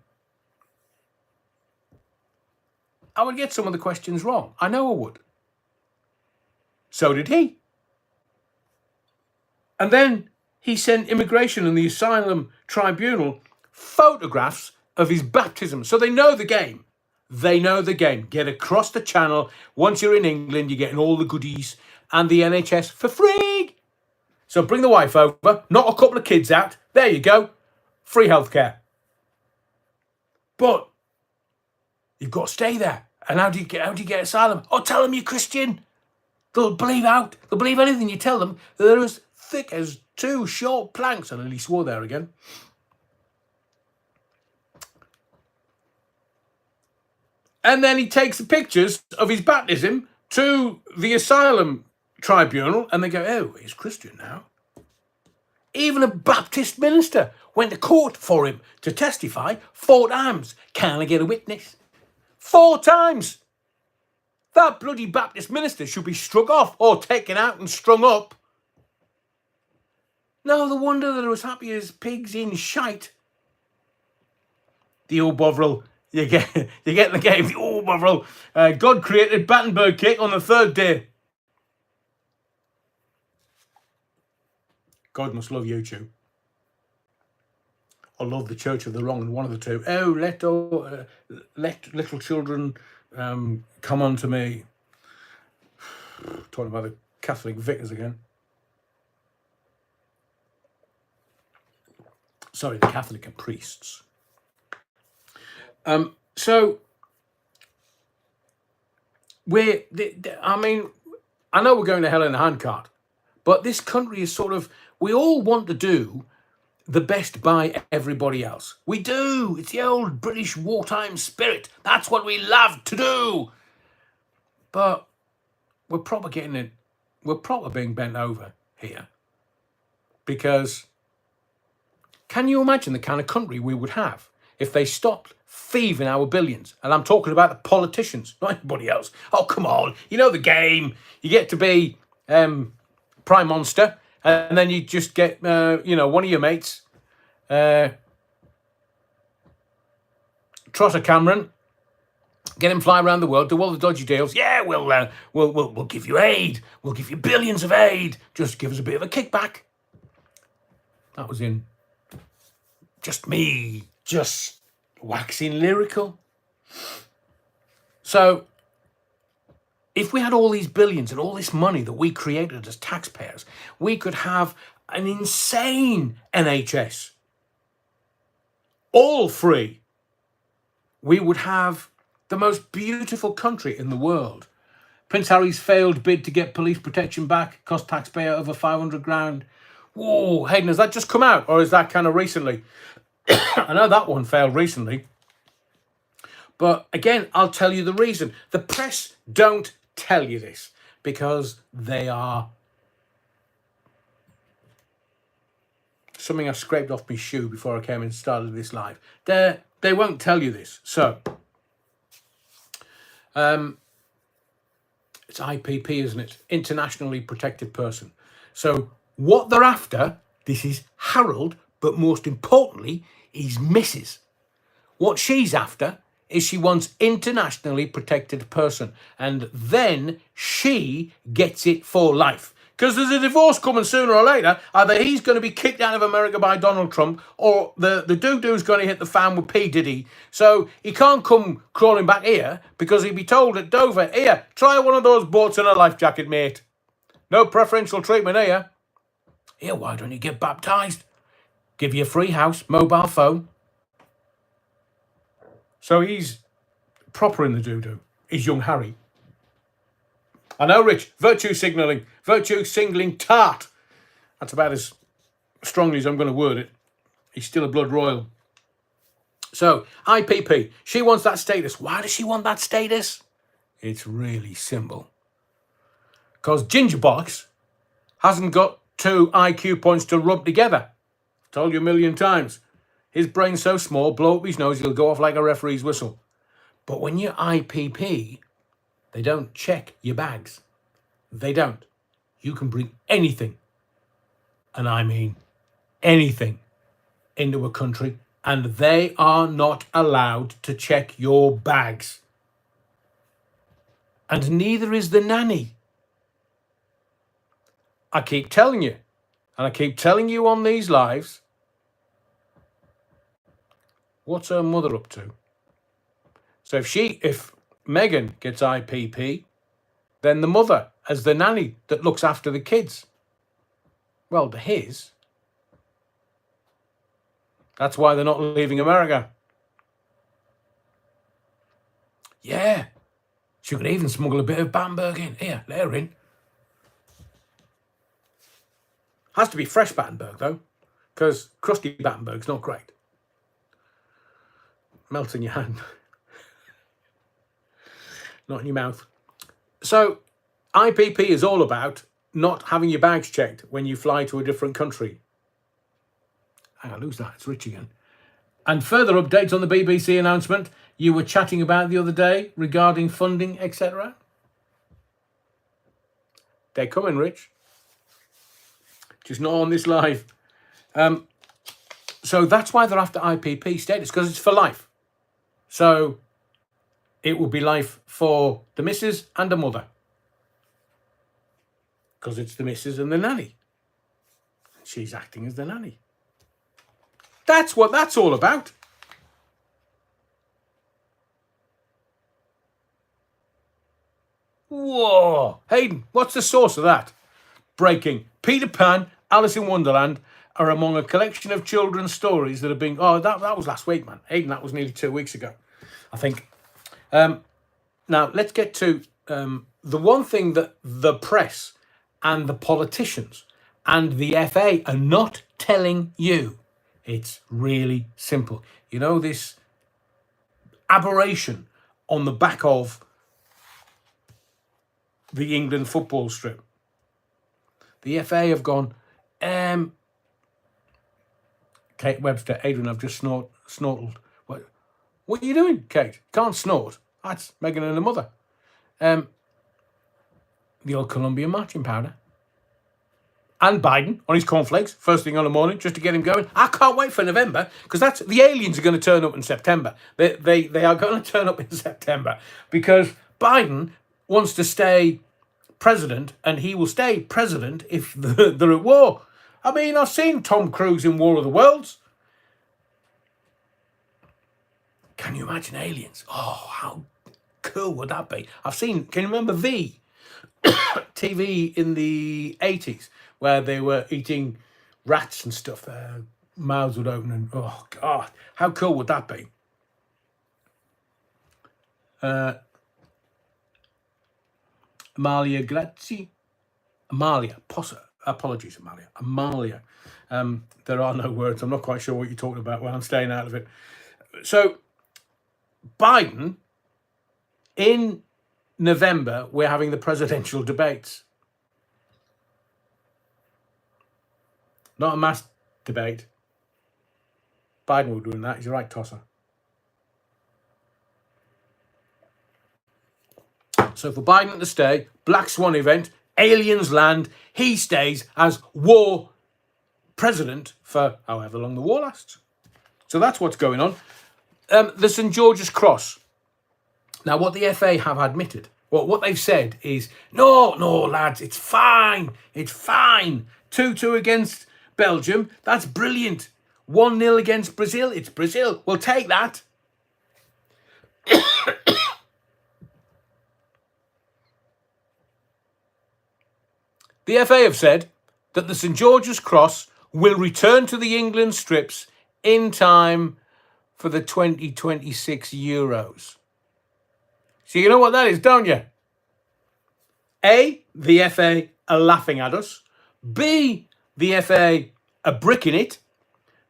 would get some of the questions wrong. I know I would. So did he. And then he sent immigration and the asylum tribunal photographs of his baptism. So they know the game. They know the game. Get across the channel. Once you're in England, you're getting all the goodies and the NHS for free. So bring the wife over, knock a couple of kids out. There you go. Free healthcare. But you've got to stay there. And how do you get asylum? Oh, tell them you're Christian. They'll believe out. They'll believe anything you tell them. They're as thick as two short planks. I nearly swore there again. And then he takes the pictures of his baptism to the asylum tribunal, and they go, oh, he's Christian now. Even a Baptist minister went to court for him to testify 4 times. Can I get a witness? 4 times. That bloody Baptist minister should be struck off or taken out and strung up. No, the wonder that are as happy as pigs in shite. The old Bovril, you get the game. The old Bovril. God created Battenberg cake on the 3rd day. God must love you two. Or love the Church of the Wrong, and one of the two. Oh, let little children come unto me. Talking about the Catholic vicars again. Sorry, the Catholic priests. So I mean, I know we're going to hell in a handcart, but this country is sort of, we all want to do the best by everybody else. We do. It's the old British wartime spirit. That's what we love to do. But we're proper being bent over here. Because can you imagine the kind of country we would have if they stopped thieving our billions? And I'm talking about the politicians, not anybody else. Oh, come on. You know the game. You get to be Prime Monster, and then you just get, one of your mates, Trotter Cameron, get him fly around the world, do all the dodgy deals. Yeah, we'll give you aid. We'll give you billions of aid. Just give us a bit of a kickback. That was in just me, just waxing lyrical. So, if we had all these billions and all this money that we created as taxpayers, we could have an insane NHS. All free. We would have the most beautiful country in the world. Prince Harry's failed bid to get police protection back cost taxpayer over 500 grand. Whoa, Hayden, has that just come out, or is that kind of recently? I know that one failed recently. But again, I'll tell you the reason. The press don't tell you this because they are... Something I scraped off my shoe before I came and started this live. They won't tell you this. So, it's IPP, isn't it? Internationally Protected Person. So, what they're after, this is Harold, but most importantly, is Mrs. What she's after is she wants internationally protected person. And then she gets it for life. Because there's a divorce coming sooner or later. Either he's going to be kicked out of America by Donald Trump, or the doo-doo's going to hit the fan with P. Diddy. So he can't come crawling back here because he'd be told at Dover, here, try one of those boats in a life jacket, mate. No preferential treatment here. Here, why don't you get baptised? Give you a free house, mobile phone. So he's proper in the doo-doo. He's young Harry. I know, Rich. Virtue signaling tart. That's about as strongly as I'm going to word it. He's still a blood royal. So, IPP. She wants that status. Why does she want that status? It's really simple. Because Ginger Bollocks hasn't got 2 IQ points to rub together. I've told you a million times. His brain's so small, blow up his nose, he'll go off like a referee's whistle. But when you're IPP, they don't check your bags. They don't. You can bring anything, and I mean anything, into a country, and they are not allowed to check your bags. And neither is the nanny. I keep telling you, and I keep telling you on these lives, what's her mother up to? So if Meghan gets IPP, then the mother as the nanny that looks after the kids. Well, to his. That's why they're not leaving America. Yeah. She could even smuggle a bit of Battenberg in. Here, let her in. Has to be fresh Battenberg, though, because crusty Battenberg's not great. Melts in your hand. Not in your mouth. So, IPP is all about not having your bags checked when you fly to a different country. Hang on, who's that? It's Rich again. And further updates on the BBC announcement you were chatting about the other day regarding funding, etc. They're coming, Rich. Just not on this live. So that's why they're after IPP status, because it's for life. So it will be life for the missus and the mother. Because it's the missus and the nanny. She's acting as the nanny. That's what that's all about. Whoa. Hayden, what's the source of that? Breaking. Peter Pan, Alice in Wonderland are among a collection of children's stories that are being... Oh, that was last week, man. Hayden, that was nearly 2 weeks ago, I think. Now, let's get to the one thing that the press and the politicians and the FA are not telling you. It's really simple. You know, this aberration on the back of the England football strip. The FA have gone, Kate Webster, Adrian, I've just snortled. What are you doing, Kate? Can't snort. That's Meghan and her mother. The old Colombian marching powder. And Biden on his cornflakes, first thing on the morning, just to get him going. I can't wait for November, because that's the aliens are going to turn up in September. They are going to turn up in September, because Biden wants to stay president, and he will stay president if they're at war. I mean, I've seen Tom Cruise in War of the Worlds. Can you imagine aliens? Oh, how cool would that be? Can you remember V? TV in the 80s, where they were eating rats and stuff. Their mouths would open and, oh, God, how cool would that be? Amalia Grazzi. Amalia. Apologies, Amalia. Amalia. There are no words. I'm not quite sure what you're talking about. Well, I'm staying out of it. So, Biden, in November, we're having the presidential debates. Not a mass debate. Biden will be doing that. He's a right tosser. So for Biden to stay, Black Swan event, aliens land, he stays as war president for however long the war lasts. So that's what's going on. The St. George's Cross. Now, what the FA have admitted, what they've said is, no, lads, it's fine. It's fine. 2-2 against Belgium. That's brilliant. 1-0 against Brazil. It's Brazil. We'll take that. The FA have said that the St. George's Cross will return to the England strips in time for the 2026 Euros. So you know what that is, don't you? A, the FA are laughing at us. B, the FA are bricking it.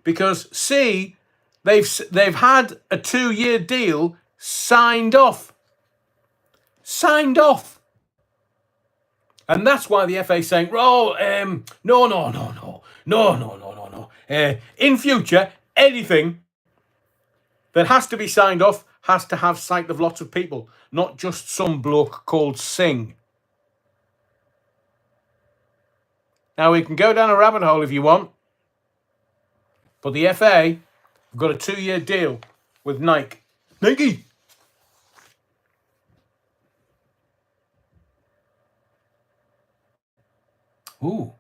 Because C, they've had a 2-year deal signed off. Signed off. And that's why the FA is saying, no. In future, anything that has to be signed off has to have sight of lots of people, not just some bloke called Singh. Now, we can go down a rabbit hole if you want, but the FA have got a 2-year deal with Nike. Nike! Ooh.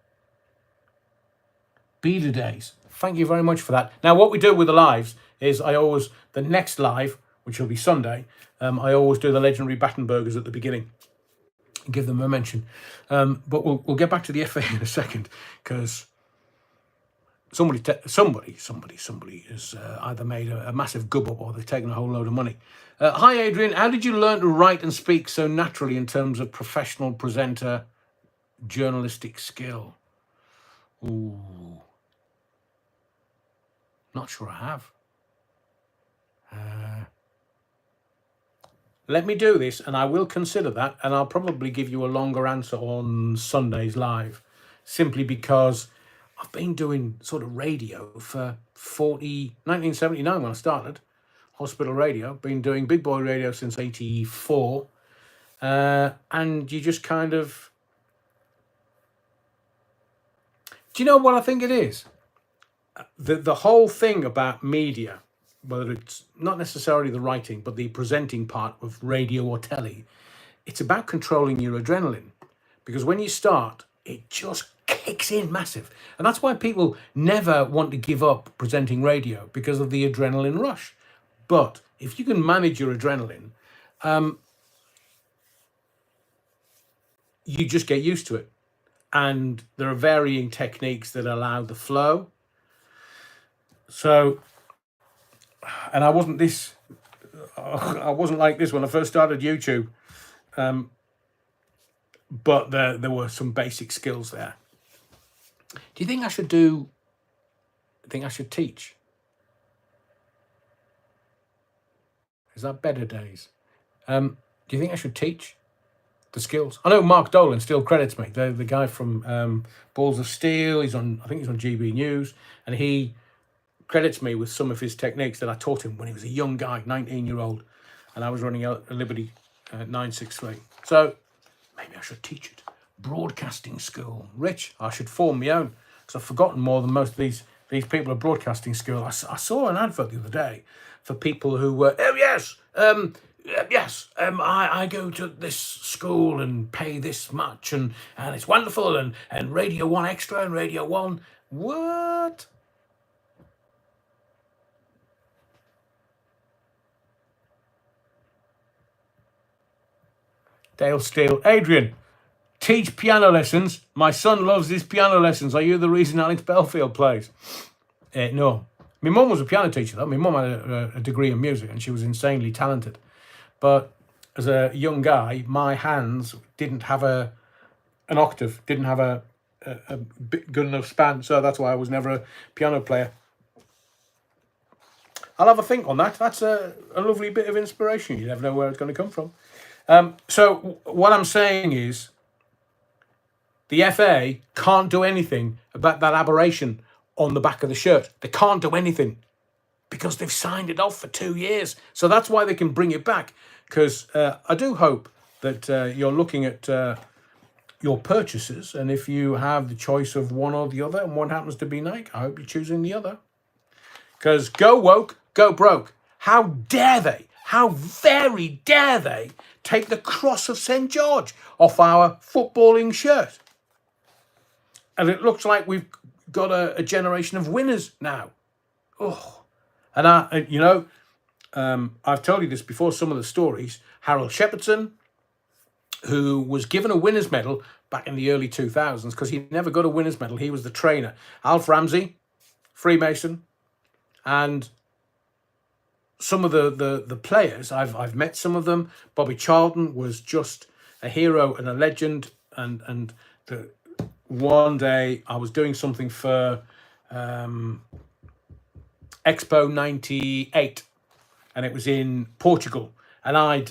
Beta days. Thank you very much for that. Now, what we do with the lives is the next live, which will be Sunday, I always do the legendary Battenbergers at the beginning and give them a mention. But we'll get back to the FA in a second, because somebody has either made a massive gub up or they've taken a whole load of money. Hi, Adrian. How did you learn to write and speak so naturally in terms of professional presenter journalistic skill? Ooh. Not sure I have. Let me do this, and I will consider that, and I'll probably give you a longer answer on Sunday's live, simply because I've been doing sort of radio for 1979 when I started hospital radio. Been doing big boy radio since 84. And you just kind of, do you know what I think it is? The whole thing about media, whether it's not necessarily the writing, but the presenting part of radio or telly, it's about controlling your adrenaline. Because when you start, it just kicks in massive. And that's why people never want to give up presenting radio, because of the adrenaline rush. But if you can manage your adrenaline, you just get used to it. And there are varying techniques that allow the flow. So, and I wasn't like this when I first started YouTube. But there were some basic skills there. Do you think I should teach? Is that better days? Do you think I should teach the skills? I know Mark Dolan still credits me. The guy from Balls of Steel. I think he's on GB News, and he credits me with some of his techniques that I taught him when he was a young guy, 19-year-old, and I was running a Liberty 963. So maybe I should teach it. Broadcasting school. Rich, I should form my own, because I've forgotten more than most of these people at broadcasting school. I saw an advert the other day for people who were, I go to this school and pay this much, and it's wonderful, and Radio 1 Extra and Radio 1. What? Dale Steele. Adrian, teach piano lessons. My son loves his piano lessons. Are you the reason Alex Belfield plays? No. My mum was a piano teacher, though. My mum had a degree in music, and she was insanely talented. But as a young guy, my hands didn't have an octave, didn't have a good enough span, so that's why I was never a piano player. I'll have a think on that. That's a lovely bit of inspiration. You never know where it's going to come from. So what I'm saying is, the FA can't do anything about that aberration on the back of the shirt. They can't do anything because they've signed it off for 2 years. So that's why they can bring it back. Because I do hope that you're looking at your purchases, and if you have the choice of one or the other, and one happens to be Nike, I hope you're choosing the other. Because go woke, go broke. How dare they? How very dare they take the cross of St. George off our footballing shirt? And it looks like we've got a generation of winners now. Oh, and I've told you this before, some of the stories. Harold Shepherdson, who was given a winner's medal back in the early 2000s, because he never got a winner's medal. He was the trainer. Alf Ramsey, Freemason, and some of the players, I've met some of them. Bobby Charlton was just a hero and a legend. And one day I was doing something for Expo 98, and it was in Portugal. And I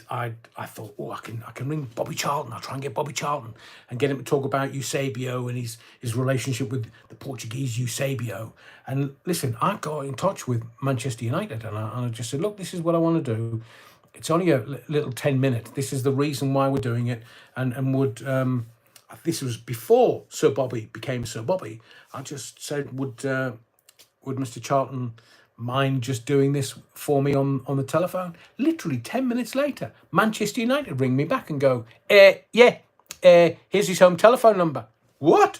thought, I can ring Bobby Charlton. I'll try and get Bobby Charlton and get him to talk about Eusebio and his relationship with the Portuguese Eusebio. And listen, I got in touch with Manchester United, and I just said, look, this is what I want to do. It's only a little 10-minute. This is the reason why we're doing it. And would this was before Sir Bobby became Sir Bobby. I just said, would Mr. Charlton mind just doing this for me on the telephone? Literally 10 minutes later, Manchester United ring me back and go, here's his home telephone number. What?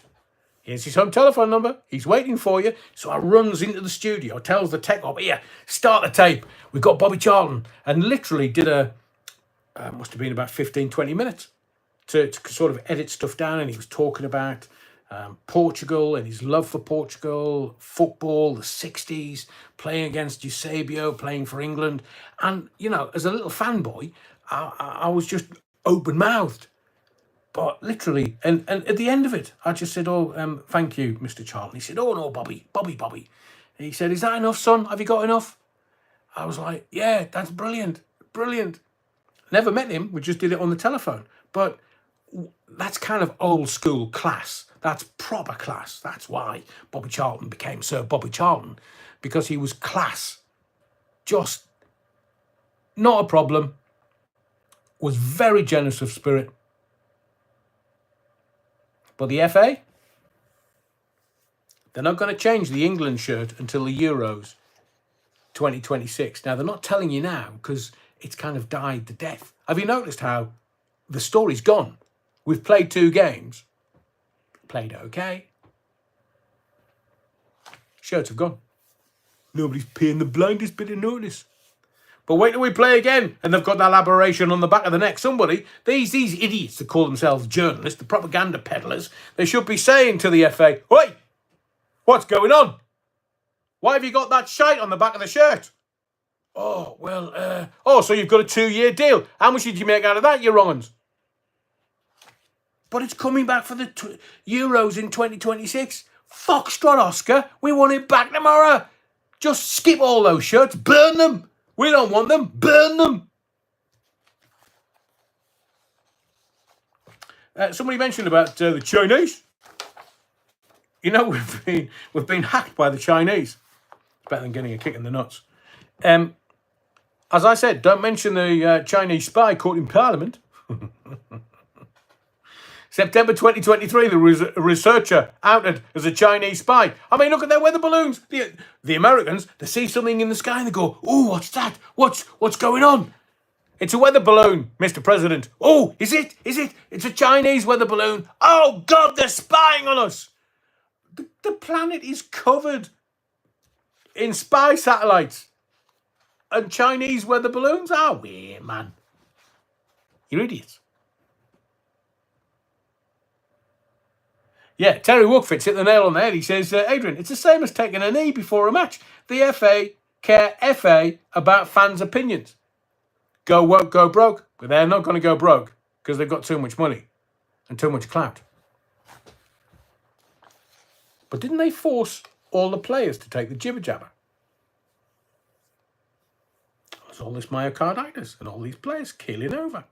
Here's his home telephone number. He's waiting for you. So I runs into the studio, tells the tech op, here, start the tape. We've got Bobby Charlton. And literally did must have been about 15, 20 minutes to sort of edit stuff down. And he was talking about Portugal and his love for Portugal, football, the 60s, playing against Eusebio, playing for England. And, as a little fanboy, I was just open-mouthed. But literally, and at the end of it, I just said, thank you, Mr. Charlton. He said, oh, no, Bobby. And he said, is that enough, son? Have you got enough? I was like, yeah, that's brilliant. Never met him. We just did it on the telephone. But that's kind of old school class That's proper class. That's why Bobby Charlton became Sir Bobby Charlton, because he was class. Just not a problem. Was very generous of spirit. But the FA, they're not going to change the England shirt until the Euros 2026. Now, they're not telling you now because it's kind of died to death. Have you noticed how the story's gone? We've played 2 games. Played okay. Shirts have gone. Nobody's paying the blindest bit of notice. But wait till we play again, and they've got that aberration on the back of the neck. Somebody, these idiots that call themselves journalists, the propaganda peddlers, they should be saying to the FA, "Oi, what's going on? Why have you got that shite on the back of the shirt?" "Oh, well, so you've got a 2-year deal. How much did you make out of that, you wrong-uns?" "But it's coming back for the Euros in 2026. Foxtrot, Oscar. We want it back tomorrow. Just skip all those shirts. Burn them. We don't want them. Burn them." Somebody mentioned about the Chinese. You know, we've been hacked by the Chinese. It's better than getting a kick in the nuts. As I said, don't mention the Chinese spy caught in Parliament. September 2023, the researcher outed as a Chinese spy. I mean, look at their weather balloons. The Americans, they see something in the sky and they go, "Oh, what's that? What's going on?" "It's a weather balloon, Mr. President." "Oh, is it? It's a Chinese weather balloon. Oh, God, they're spying on us." The planet is covered in spy satellites and Chinese weather balloons. Oh, weird, man. You're idiots. Yeah, Terry Wookfitz hit the nail on the head. He says, "Adrian, it's the same as taking a knee before a match. The FA care about fans' opinions. Go woke, go broke." But they're not going to go broke because they've got too much money and too much clout. But didn't they force all the players to take the jibber jabber? There's all this myocarditis and all these players keeling over.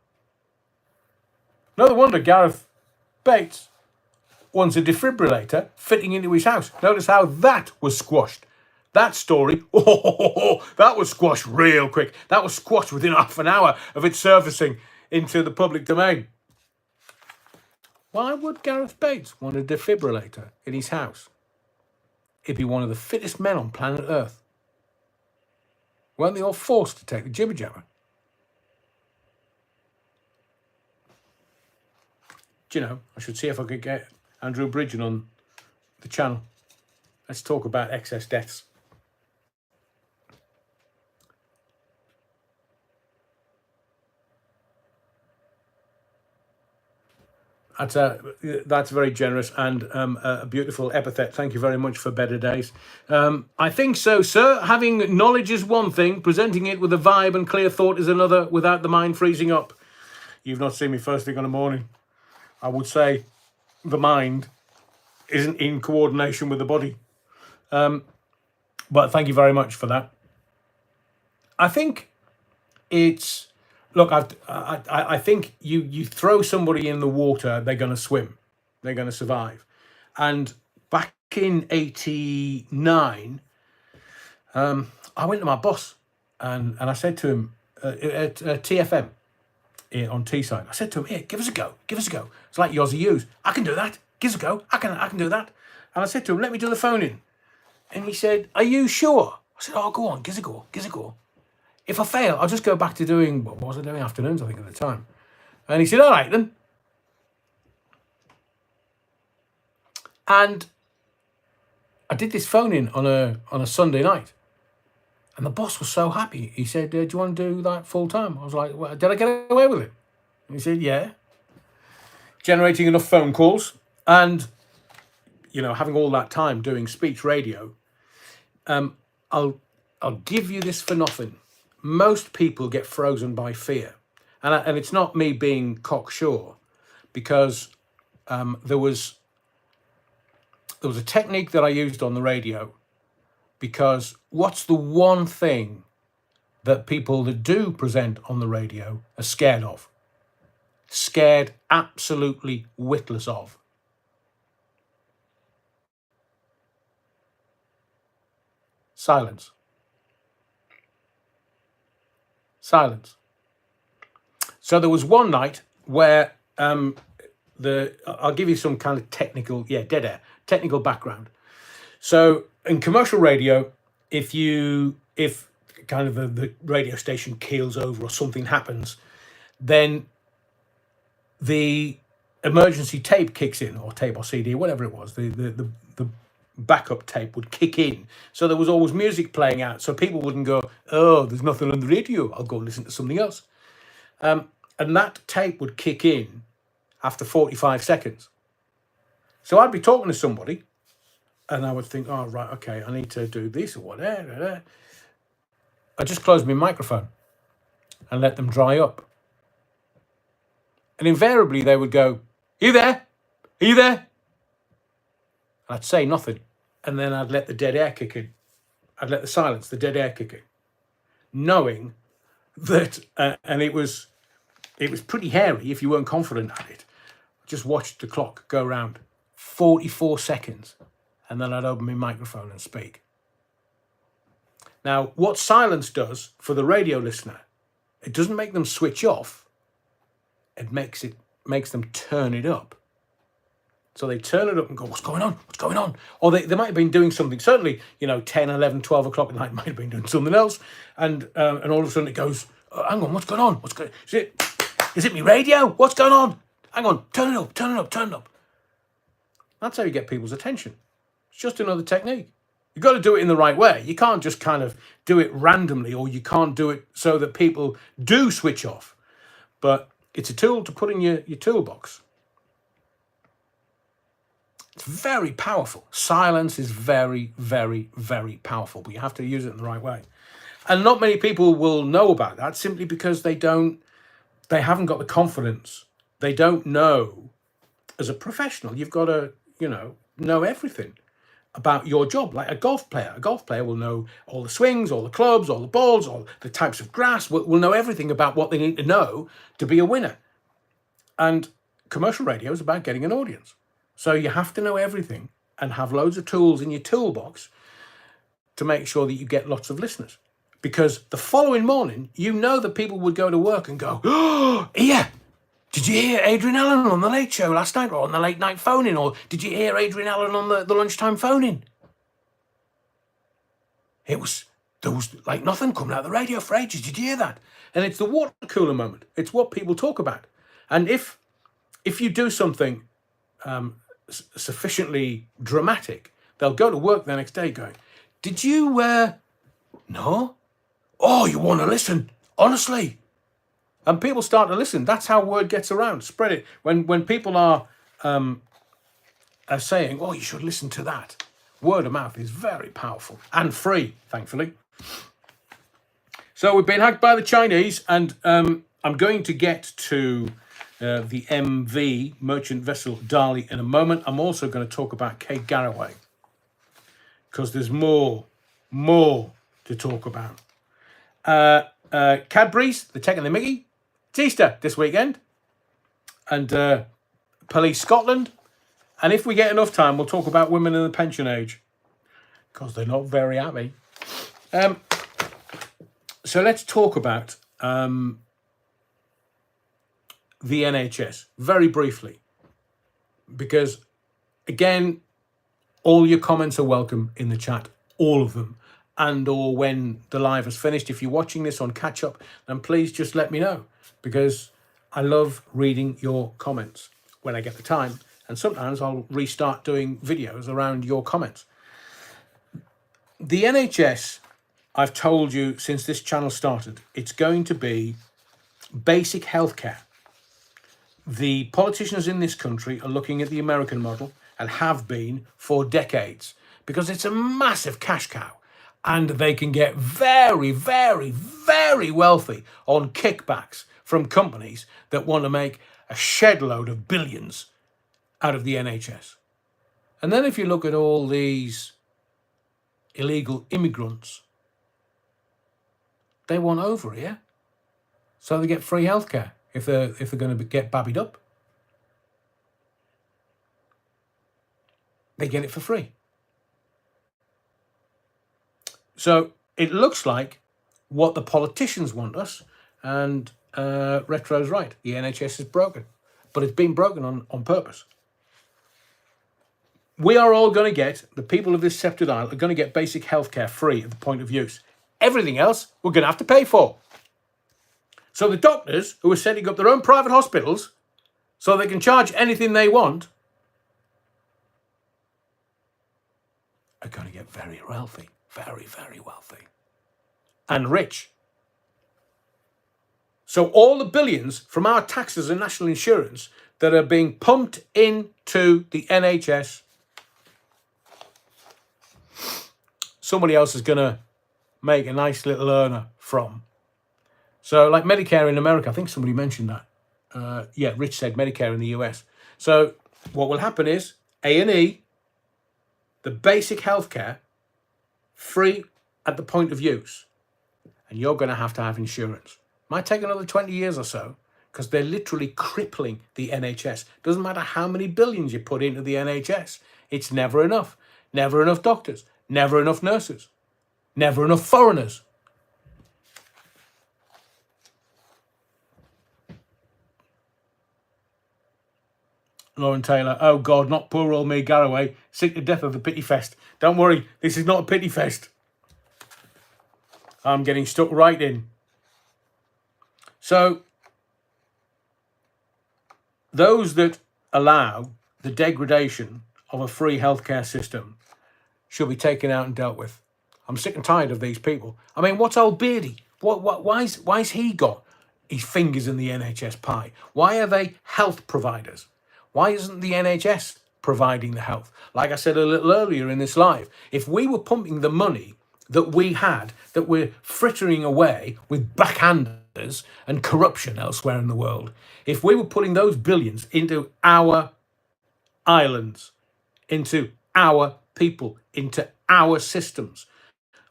No wonder Gareth Bates wants a defibrillator fitting into his house. Notice how that was squashed. That story, that was squashed real quick. That was squashed within half an hour of it surfacing into the public domain. Why would Gareth Bates want a defibrillator in his house? He'd be one of the fittest men on planet Earth. Weren't they all forced to take the jibber jabber? Do you know, I should see if I could get Andrew Bridgen on the channel. Let's talk about excess deaths. That's very generous and a beautiful epithet. Thank you very much for better days. "I think so, sir. Having knowledge is one thing. Presenting it with a vibe and clear thought is another without the mind freezing up." You've not seen me first thing in the morning. I would say the mind isn't in coordination with the body. But thank you very much for that. I think it's... Look, I think you throw somebody in the water, they're going to swim. They're going to survive. And back in 89, I went to my boss and I said to him at TFM on Teesside, I said to him, "Here, give us a go. It's like Yozzy Hughes. I can do that. Give us a go. I can do that." And I said to him, "Let me do the phone in." And he said, "Are you sure?" I said, "Oh, go on, give us a go. If I fail, I'll just go back to doing," what was I doing? Afternoons, I think, at the time. And he said, "All right, then." And I did this phone in on a Sunday night. And the boss was so happy. He said, "Do you want to do that full time?" I was like, "Well, did I get away with it?" And he said, "Yeah." Generating enough phone calls and, you know, having all that time doing speech radio. I'll give you this for nothing. Most people get frozen by fear. And it's not me being cocksure, because there was a technique that I used on the radio, because what's the one thing that people that do present on the radio are scared of? Scared absolutely witless of. Silence. Silence. So there was one night where I'll give you some kind of technical, dead air, technical background. So in commercial radio, if kind of the radio station keels over or something happens, then the emergency tape kicks in, or tape or CD, whatever it was. The backup tape would kick in. So there was always music playing out. So people wouldn't go, oh, there's nothing on the radio, I'll go listen to something else. And that tape would kick in after 45 seconds. So I'd be talking to somebody and I would think, oh, right, okay, I need to do this or whatever. I just closed my microphone and let them dry up. And invariably they would go, are you there? Are you there? I'd say nothing. And then I'd let the dead air kick in. I'd let the silence, the dead air kick in. Knowing that, and it was pretty hairy if you weren't confident at it. Just watched the clock go around 44 seconds. And then I'd open my microphone and speak. Now, what silence does for the radio listener, it doesn't make them switch off. It makes them turn it up. So they turn it up and go, what's going on? What's going on? Or they might have been doing something, certainly, 10, 11, 12 o'clock at night, might have been doing something else. And all of a sudden it goes, hang on, what's going on? Is it me radio? What's going on? Hang on, turn it up, turn it up, turn it up. That's how you get people's attention. It's just another technique. You've got to do it in the right way. You can't just kind of do it randomly, or you can't do it so that people do switch off. But it's a tool to put in your toolbox. It's very powerful. Silence is very, very, very powerful, but you have to use it in the right way. And not many people will know about that simply because they haven't got the confidence. They don't know. As a professional, you've got to, know everything about your job. Like a golf player will know all the swings, all the clubs, all the balls, all the types of grass, will know everything about what they need to know to be a winner. And commercial radio is about getting an audience. So you have to know everything and have loads of tools in your toolbox to make sure that you get lots of listeners. Because the following morning, that people would go to work and go, oh, yeah, did you hear Adrian Allen on the Late Show last night, or on the late night phone-in, or did you hear Adrian Allen on the lunchtime phone-in? There was like nothing coming out of the radio for ages. Did you hear that? And it's the water cooler moment. It's what people talk about. And if you do something sufficiently dramatic, they'll go to work the next day going, did you, no? Oh, you want to listen? Honestly. And people start to listen. That's how word gets around. Spread it. When people are saying, oh, you should listen to that. Word of mouth is very powerful and free, thankfully. So we've been hacked by the Chinese, and I'm going to get to the MV, Merchant Vessel Dali, in a moment. I'm also going to talk about Kate Garraway, because there's more to talk about. Cadbury's, they're taking the mickey. It's Easter this weekend. And Police Scotland. And if we get enough time, we'll talk about women in the pension age, because they're not very happy. So let's talk about the NHS very briefly, because, again, all your comments are welcome in the chat, all of them. And or when the live is finished, if you're watching this on catch up, then please just let me know, because I love reading your comments when I get the time. And sometimes I'll restart doing videos around your comments. The NHS, I've told you since this channel started, it's going to be basic healthcare. The politicians in this country are looking at the American model, and have been for decades, because it's a massive cash cow. And they can get very, very, very wealthy on kickbacks from companies that want to make a shed load of billions out of the NHS. And then if you look at all these illegal immigrants, they want over here, so they get free healthcare if they're going to get babbied up. They get it for free. So it looks like what the politicians want us, and Retro's right. The NHS is broken, but it's been broken on purpose. We are all going to get, the people of this sceptred isle are going to get basic healthcare free at the point of use. Everything else we're going to have to pay for. So the doctors who are setting up their own private hospitals so they can charge anything they want are going to get very wealthy. Very, very wealthy. And rich. So all the billions from our taxes and national insurance that are being pumped into the NHS, somebody else is going to make a nice little earner from. So like Medicare in America, I think somebody mentioned that. Yeah, Rich said Medicare in the US. So what will happen is A&E, the basic healthcare, free at the point of use. And you're going to have insurance. Might take another 20 years or so, because they're literally crippling the NHS. Doesn't matter how many billions you put into the NHS. It's never enough. Never enough doctors. Never enough nurses. Never enough foreigners. Lauren Taylor, oh God, not poor old me, Garraway, sick to death of the pity fest. Don't worry, this is not a pity fest. I'm getting stuck right in. So, those that allow the degradation of a free healthcare system should be taken out and dealt with. I'm sick and tired of these people. I mean, what's old Beardy? Why's he got his fingers in the NHS pie? Why are they health providers? Why isn't the NHS providing the health? Like I said a little earlier in this live, if we were pumping the money that we had, that we're frittering away with backhanders and corruption elsewhere in the world, if we were putting those billions into our islands, into our people, into our systems,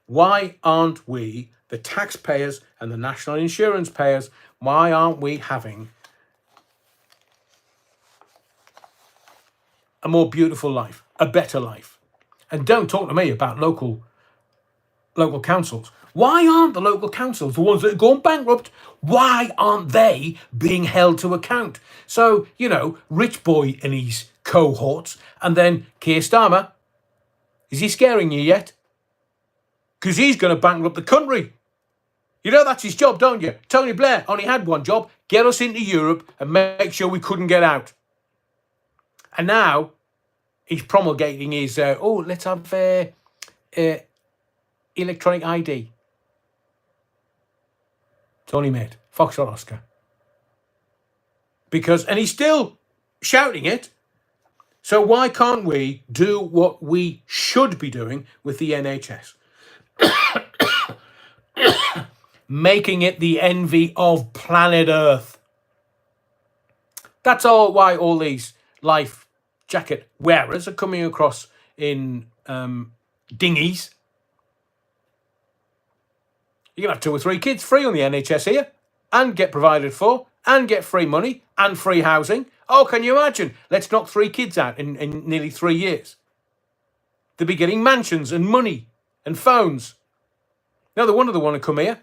why aren't we, the taxpayers and the national insurance payers, why aren't we having a more beautiful life, a better life? And don't talk to me about local councils. Why aren't the local councils, the ones that are going bankrupt, why aren't they being held to account? So, you know, Rich Boy and his cohorts, and then Keir Starmer, is he scaring you yet? Because he's going to bankrupt the country. You know that's his job, don't you? Tony Blair only had one job, get us into Europe and make sure we couldn't get out. And now he's promulgating his, let's have electronic ID. Tony made Foxtrot Oscar. And he's still shouting it. So why can't we do what we should be doing with the NHS? Making it the envy of planet Earth. That's all why all these life jacket wearers are coming across in dinghies. You can have 2 or 3 kids free on the NHS here and get provided for and get free money and free housing. Oh, can you imagine? Let's knock 3 kids out in nearly 3 years. They'll be getting mansions and money and phones. No wonder they want to come here.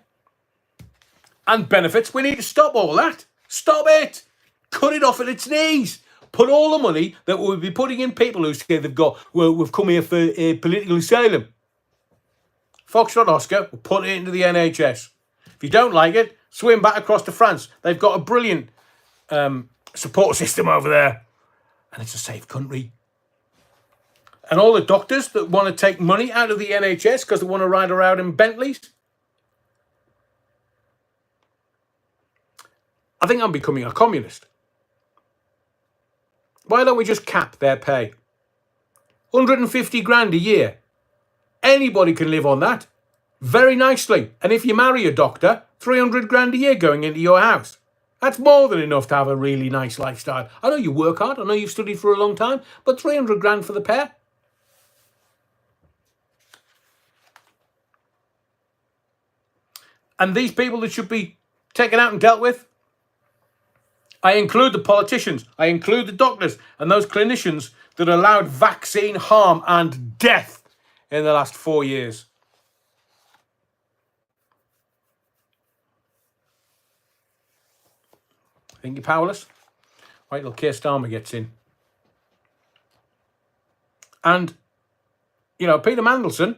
And benefits. We need to stop all that. Stop it. Cut it off at its knees. Put all the money that we'll be putting in people who say we've come here for political asylum. Foxtrot Oscar will put it into the NHS. If you don't like it, swim back across to France. They've got a brilliant support system over there. And it's a safe country. And all the doctors that want to take money out of the NHS because they want to ride around in Bentleys. I think I'm becoming a communist. Why don't we just cap their pay? 150 grand a year. Anybody can live on that very nicely. And if you marry a doctor, 300 grand a year going into your house. That's more than enough to have a really nice lifestyle. I know you work hard. I know you've studied for a long time. But 300 grand for the pair? And these people that should be taken out and dealt with, I include the politicians, I include the doctors and those clinicians that allowed vaccine harm and death in the last 4 years. Think you're powerless? Wait till Keir Starmer gets in. And, you know, Peter Mandelson,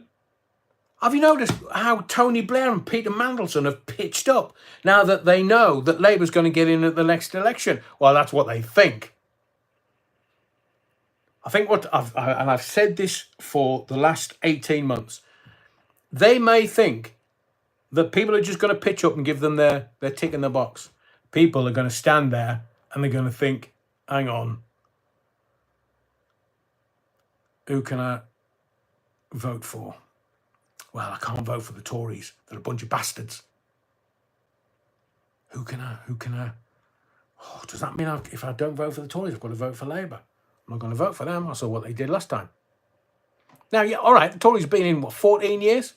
have you noticed how Tony Blair and Peter Mandelson have pitched up now that they know that Labour's going to get in at the next election? Well, that's what they think. I think I've said this for the last 18 months. They may think that people are just going to pitch up and give them their tick in the box. People are going to stand there and they're going to think, hang on, who can I vote for? Well, I can't vote for the Tories. They're a bunch of bastards. Who can I? Oh, does that mean if I don't vote for the Tories, I've got to vote for Labour? I'm not going to vote for them. I saw what they did last time. Now, yeah, all right, the Tories have been in, 14 years?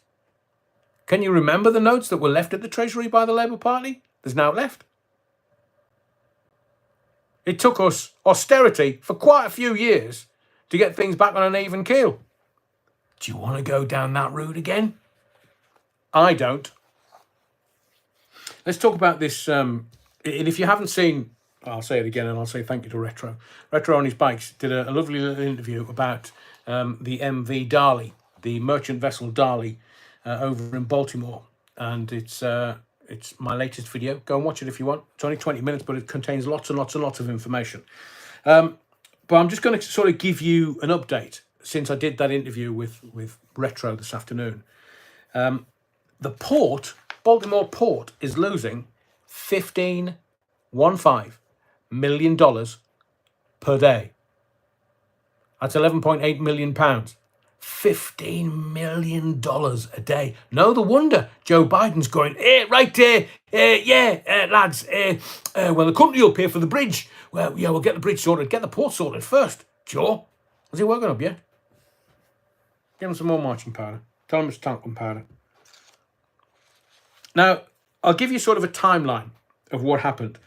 Can you remember the notes that were left at the Treasury by the Labour Party? There's now left. It took us austerity for quite a few years to get things back on an even keel. Do you want to go down that route again? I don't. Let's talk about this. And if you haven't seen, I'll say it again and I'll say thank you to Retro. Retro on his bikes did a lovely little interview about the MV Darley, the merchant vessel Darley over in Baltimore. And it's my latest video. Go and watch it if you want. It's only 20 minutes, but it contains lots and lots and lots of information. But I'm just going to sort of give you an update since I did that interview with Retro this afternoon. The port, Baltimore Port, is losing $15 million per day. That's £11.8 million. $15 million a day. No wonder Joe Biden's going, right there, lads, well, the country will pay for the bridge. Well, yeah, we'll get the bridge sorted. Get the port sorted first. Joe, is he working up yet? Give him some more marching powder. Tell him it's talcum powder. Now, I'll give you sort of a timeline of what happened.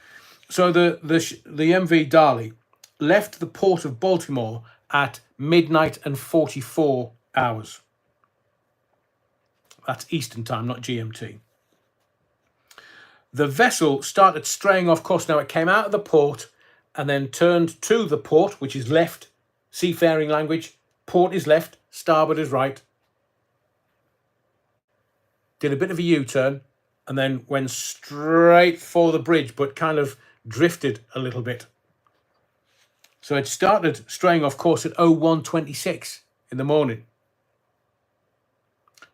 So the MV Darley left the port of Baltimore at midnight and 44 hours. That's Eastern time, not GMT. The vessel started straying off course. Now, it came out of the port and then turned to the port, which is left, seafaring language. Port is left, starboard is right. Did a bit of a U-turn and then went straight for the bridge, but kind of drifted a little bit. So it started straying off course at 01:26 in the morning.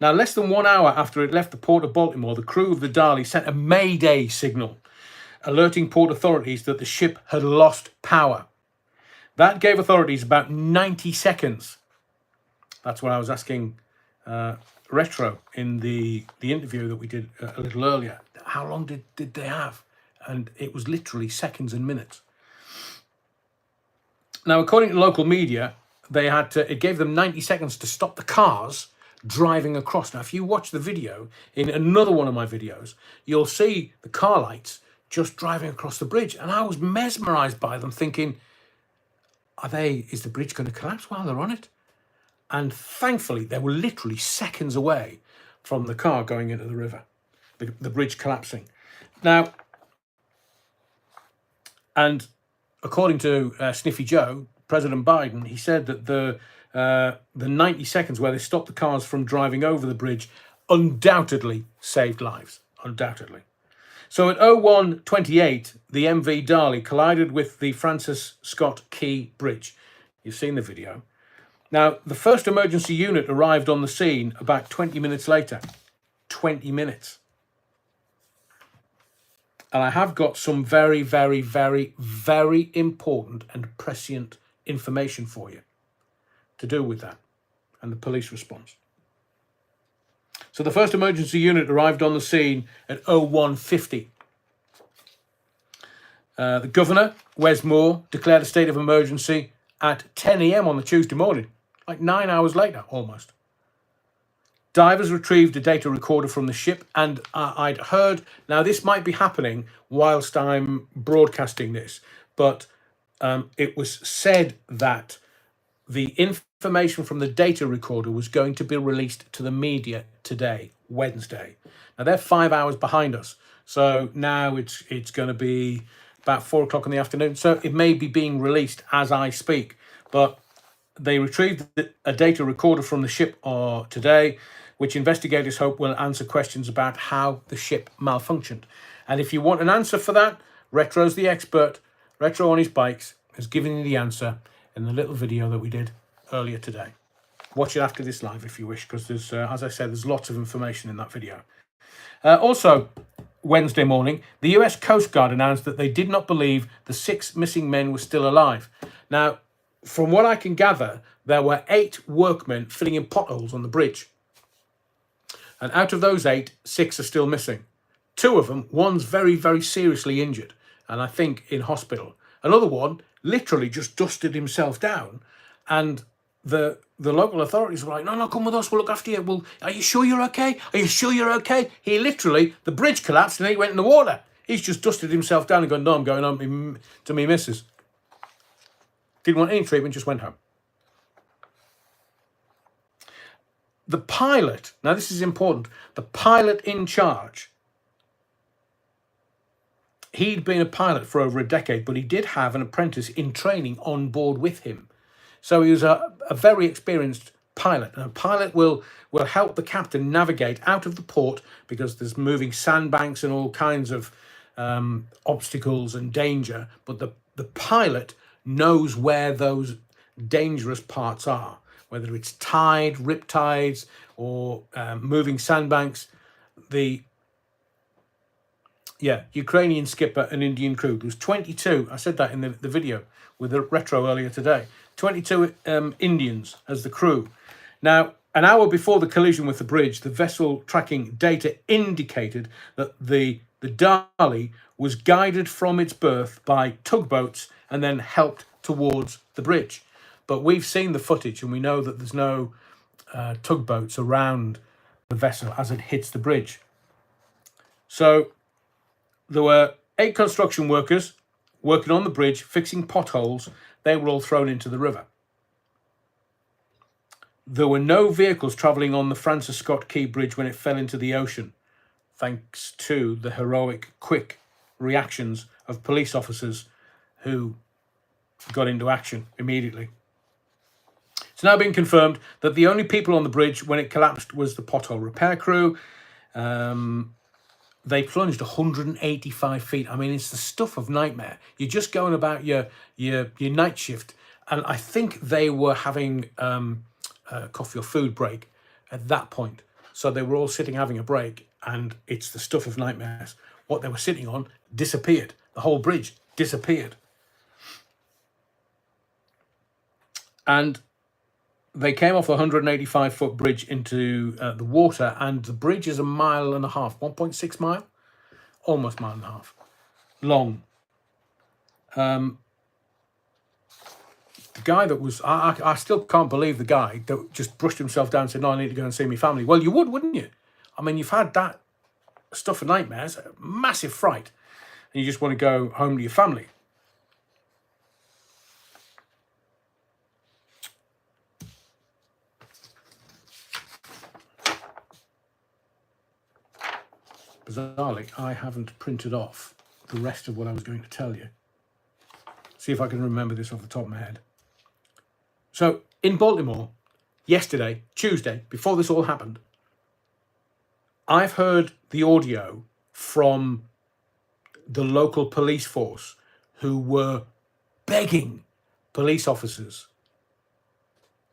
Now, less than 1 hour after it left the port of Baltimore, the crew of the Darley sent a Mayday signal, alerting port authorities that the ship had lost power. That gave authorities about 90 seconds. That's what I was asking Retro in the interview that we did a little earlier. How long did they have? And it was literally seconds and minutes. Now, according to local media, it gave them 90 seconds to stop the cars driving across. Now, if you watch the video, in another one of my videos, you'll see the car lights just driving across the bridge. And I was mesmerized by them, thinking, is the bridge going to collapse while they're on it? And thankfully, they were literally seconds away from the car going into the river, the bridge collapsing. Now, and according to Sniffy Joe, President Biden, he said that the 90 seconds where they stopped the cars from driving over the bridge undoubtedly saved lives, undoubtedly. So at 01:28, the MV Darley collided with the Francis Scott Key Bridge. You've seen the video. Now, the first emergency unit arrived on the scene about 20 minutes later. 20 minutes. And I have got some very, very, very, very important and prescient information for you to do with that and the police response. So the first emergency unit arrived on the scene at 01:50. The governor, Wes Moore, declared a state of emergency at 10 a.m. on the Tuesday morning, like 9 hours later, almost. Divers retrieved a data recorder from the ship, and I'd heard, now this might be happening whilst I'm broadcasting this, but it was said that the information from the data recorder was going to be released to the media today, Wednesday. Now they're 5 hours behind us, so now it's going to be about 4 o'clock in the afternoon. So it may be being released as I speak. But they retrieved a data recorder from the ship today, which investigators hope will answer questions about how the ship malfunctioned. And if you want an answer for that, Retro's the expert. Retro on his bikes has given you the answer in the little video that we did earlier today. Watch it after this live if you wish, because there's, as I said, there's lots of information in that video. Also, Wednesday morning, the US Coast Guard announced that they did not believe the 6 missing men were still alive. Now, from what I can gather, there were 8 workmen filling in potholes on the bridge. And out of those 8, 6 are still missing. 2 of them, one's very, very seriously injured, and I think in hospital. Another one literally just dusted himself down, and the local authorities were like, no, come with us, we'll look after you. Well, are you sure you're okay? Are you sure you're okay? He literally, the bridge collapsed and he went in the water. He's just dusted himself down and gone, no, I'm going home to me missus. Didn't want any treatment, just went home. The pilot, now this is important, the pilot in charge, he'd been a pilot for over a decade, but he did have an apprentice in training on board with him. So he was a very experienced pilot. And a pilot will help the captain navigate out of the port because there's moving sandbanks and all kinds of obstacles and danger. But the pilot knows where those dangerous parts are, whether it's tide, rip tides, or moving sandbanks. The Ukrainian skipper and Indian crew. There was 22, I said that in the video with the Retro earlier today, 22 Indians as the crew. Now, an hour before the collision with the bridge, the vessel tracking data indicated that the Dali was guided from its berth by tugboats and then helped towards the bridge. But we've seen the footage and we know that there's no tugboats around the vessel as it hits the bridge. So there were 8 construction workers working on the bridge, fixing potholes. They were all thrown into the river. There were no vehicles travelling on the Francis Scott Key Bridge when it fell into the ocean, thanks to the heroic, quick reactions of police officers who got into action immediately. It's now been confirmed that the only people on the bridge when it collapsed was the pothole repair crew. They plunged 185 feet. I mean, it's the stuff of nightmare. You're just going about your night shift, and I think they were having a coffee or food break at that point. So they were all sitting having a break, and it's the stuff of nightmares. What they were sitting on disappeared. The whole bridge disappeared. And they came off a 185-foot bridge into the water, and the bridge is 1.5 miles, 1.6 mile, almost 1.5 miles long. The guy that was, I still can't believe the guy that just brushed himself down and said, no, I need to go and see my family. Well, you would, wouldn't you? I mean, you've had that stuff of nightmares, massive fright, and you just want to go home to your family. Bizarrely, I haven't printed off the rest of what I was going to tell you. See if I can remember this off the top of my head. So, in Baltimore, yesterday, Tuesday, before this all happened, I've heard the audio from the local police force who were begging police officers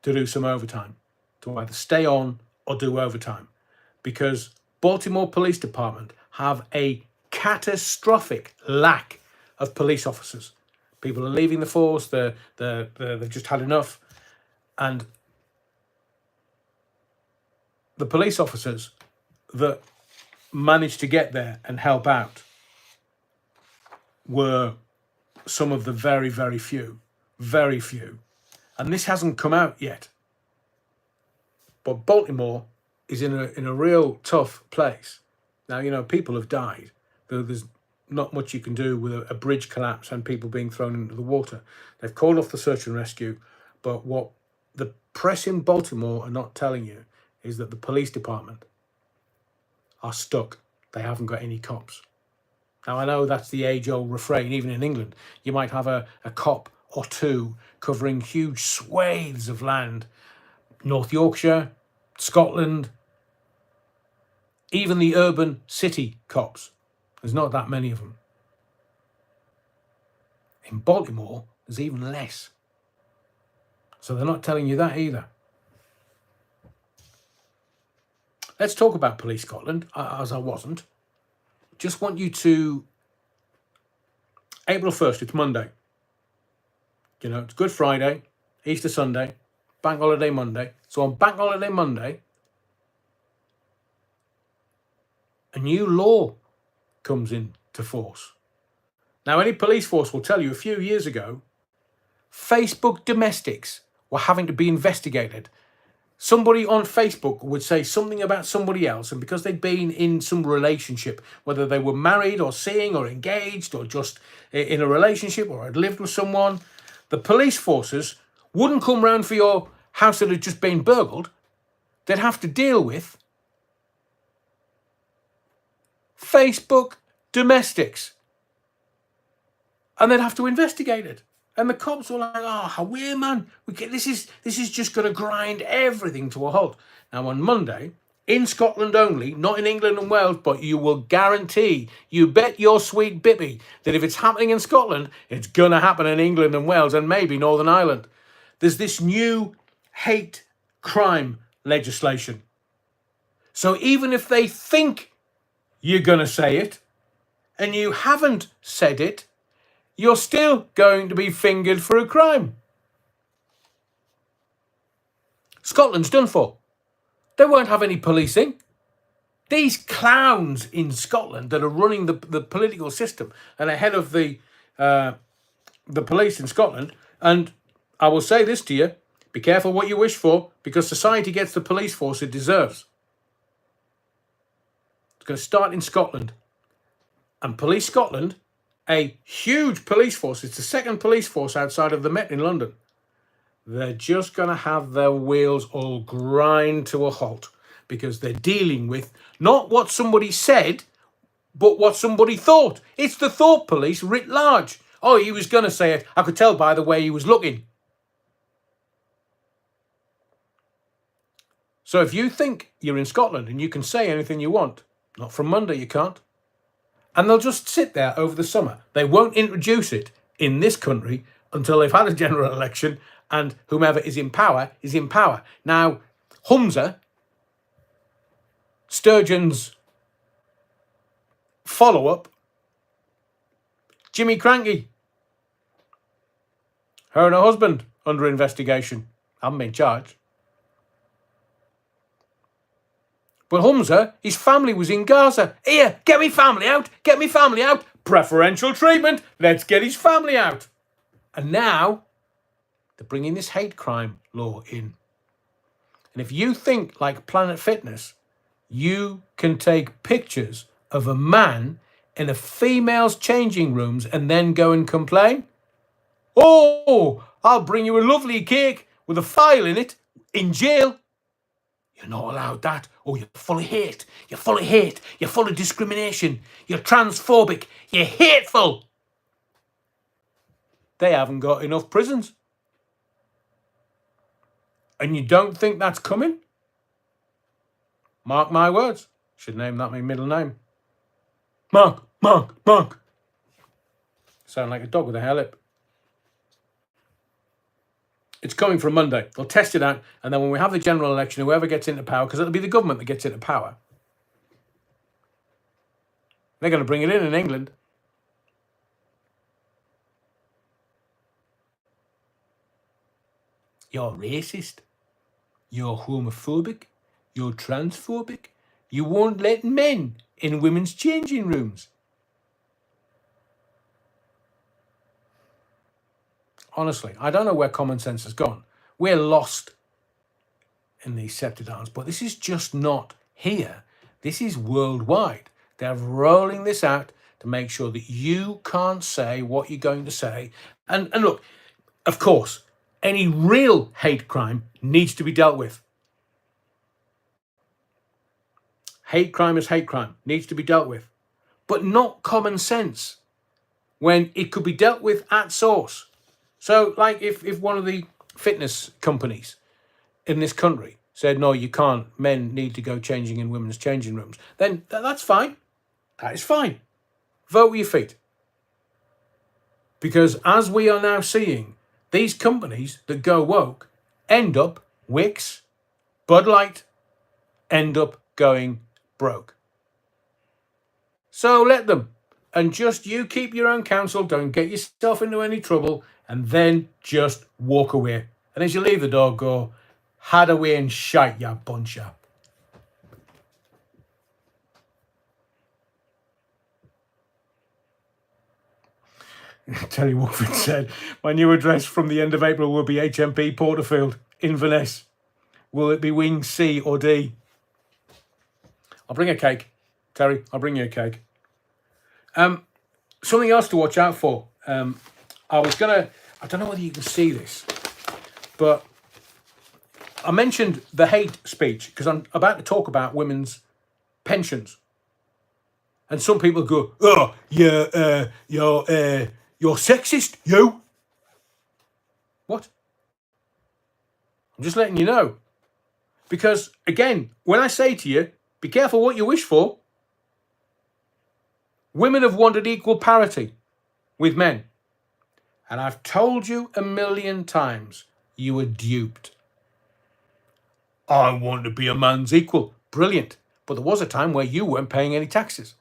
to do some overtime, to either stay on or do overtime, because Baltimore Police Department have a catastrophic lack of police officers. People are leaving the force, they've just had enough. And the police officers that managed to get there and help out were some of the very, very few. Very few. And this hasn't come out yet. But Baltimore is in a real tough place. Now, you know, people have died. There's not much you can do with a bridge collapse and people being thrown into the water. They've called off the search and rescue, but what the press in Baltimore are not telling you is that the police department are stuck. They haven't got any cops. Now, I know that's the age-old refrain, even in England. You might have a cop or two covering huge swathes of land. North Yorkshire, Scotland, even the urban city cops. There's not that many of them. In Baltimore, there's even less. So they're not telling you that either. Let's talk about Police Scotland, as I wasn't. Just want you to... April 1st, it's Monday. You know, it's Good Friday, Easter Sunday, Bank Holiday Monday. So on Bank Holiday Monday, a new law comes into force. Now, any police force will tell you a few years ago, Facebook domestics were having to be investigated. Somebody on Facebook would say something about somebody else, and because they'd been in some relationship, whether they were married or seeing or engaged or just in a relationship or had lived with someone, the police forces wouldn't come round for your house that had just been burgled. They'd have to deal with Facebook domestics. And they'd have to investigate it. And the cops were like, oh, how weird, man. This is just going to grind everything to a halt. Now, on Monday, in Scotland only, not in England and Wales, but you will guarantee, you bet your sweet bippy, that if it's happening in Scotland, it's going to happen in England and Wales and maybe Northern Ireland. There's this new hate crime legislation. So even if they think you're going to say it, and you haven't said it, you're still going to be fingered for a crime. Scotland's done for. They won't have any policing. These clowns in Scotland that are running the political system and ahead of the police in Scotland, and I will say this to you, be careful what you wish for, because society gets the police force it deserves. It's going to start in Scotland. And Police Scotland, a huge police force, it's the second police force outside of the Met in London. They're just going to have their wheels all grind to a halt because they're dealing with not what somebody said, but what somebody thought. It's the thought police writ large. Oh, he was going to say it. I could tell by the way he was looking. So if you think you're in Scotland and you can say anything you want, not from Monday you can't. And they'll just sit there over the summer. They won't introduce it in this country until they've had a general election and whomever is in power is in power. Now, Humza, Sturgeon's follow-up, Jimmy Cranky, her and her husband under investigation. Haven't been charged. But Humza, his family was in Gaza. Here, get me family out. Get me family out. Preferential treatment. Let's get his family out. And now they're bringing this hate crime law in. And if you think like Planet Fitness, you can take pictures of a man in a female's changing rooms and then go and complain. Oh, I'll bring you a lovely cake with a file in it in jail. You're not allowed that. Oh, you're full of hate. You're full of hate. You're full of discrimination. You're transphobic. You're hateful. They haven't got enough prisons. And you don't think that's coming? Mark my words. Should name that my middle name. Mark. Sound like a dog with a hair lip. It's coming from Monday. They'll test it out. And then when we have the general election, whoever gets into power, because it'll be the government that gets into power, they're going to bring it in England. You're racist. You're homophobic. You're transphobic. You won't let men in women's changing rooms. Honestly, I don't know where common sense has gone. We're lost in these sceptred arms, but this is just not here. This is worldwide. They're rolling this out to make sure that you can't say what you're going to say. And look, of course, any real hate crime needs to be dealt with. Hate crime is hate crime, needs to be dealt with. but not common sense when it could be dealt with at source. So, like if one of the fitness companies in this country said, no, you can't, men need to go changing in women's changing rooms, then that's fine. That is fine. Vote with your feet. Because as we are now seeing, these companies that go woke end up, Wicks, Bud Light, end up going broke. So let them. And just you keep your own counsel, don't get yourself into any trouble, and then just walk away. And as you leave the door, go, had away and shite, ya buncher. Terry Wolford said, my new address from the end of April will be HMP Porterfield, Inverness. Will it be wing C or D? I'll bring a cake. Terry, I'll bring you a cake. Something else to watch out for. I don't know whether you can see this, but I mentioned the hate speech because I'm about to talk about women's pensions. And some people go, oh, yeah, you're sexist, you. What? I'm just letting you know. Because, again, when I say to you, be careful what you wish for, women have wanted equal parity with men. And I've told you a million times, you were duped. I want to be a man's equal. Brilliant. But there was a time where you weren't paying any taxes.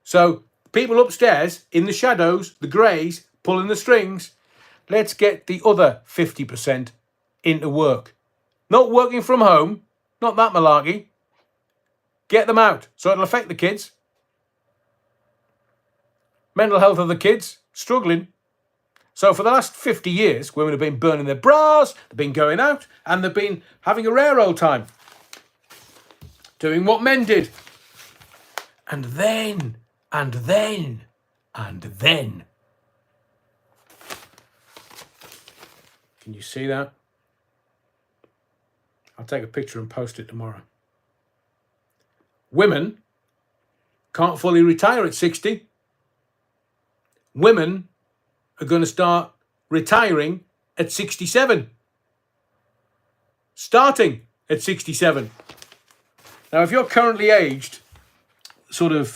So, people upstairs, in the shadows, the greys, pulling the strings, let's get the other 50% into work. Not working from home, not that malarkey. Get them out, so it'll affect the kids. Mental health of the kids, struggling. So for the last 50 years, women have been burning their bras, they've been going out, and they've been having a rare old time. Doing what men did. And then. Can you see that? I'll take a picture and post it tomorrow. Women can't fully retire at 60. Women are going to start retiring at 67. Starting at 67. Now, if you're currently aged sort of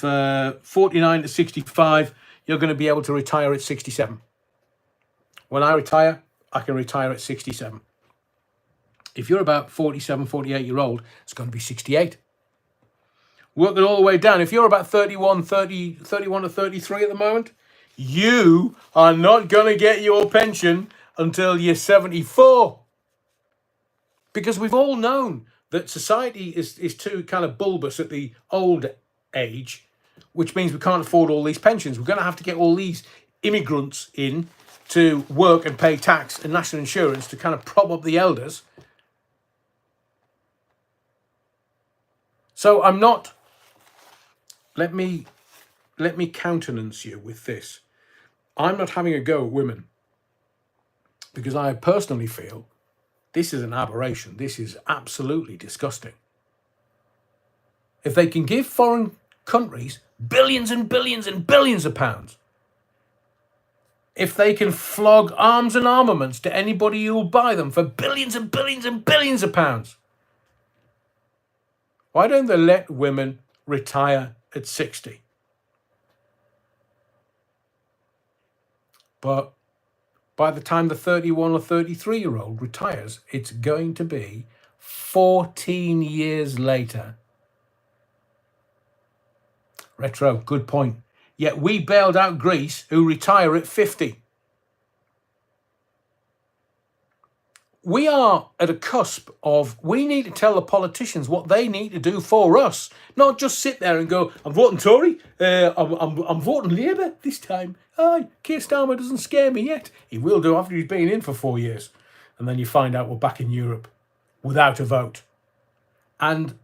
49 to 65, you're going to be able to retire at 67. When I retire, I can retire at 67. If you're about 47, 48-year-old, it's going to be 68. Work it all the way down. If you're about 31 to 33 at the moment, you are not going to get your pension until you're 74. Because we've all known that society is too kind of bulbous at the old age, which means we can't afford all these pensions. We're going to have to get all these immigrants in to work and pay tax and national insurance to kind of prop up the elders. So I'm not, let me countenance you with this. I'm not having a go at women because I personally feel this is an aberration. This is absolutely disgusting. If they can give foreign countries billions and billions and billions of pounds, if they can flog arms and armaments to anybody who will buy them for billions and billions and billions of pounds, why don't they let women retire at 60? But by the time the 31 or 33-year-old retires, it's going to be 14 years later. Retro, good point. Yet we bailed out Greece, who retire at 50. We are at a cusp of, we need to tell the politicians what they need to do for us. Not just sit there and go, I'm voting Tory, I'm voting Labour this time. Aye, Keir Starmer doesn't scare me yet. He will do after he's been in for 4 years. And then you find out we're back in Europe without a vote. And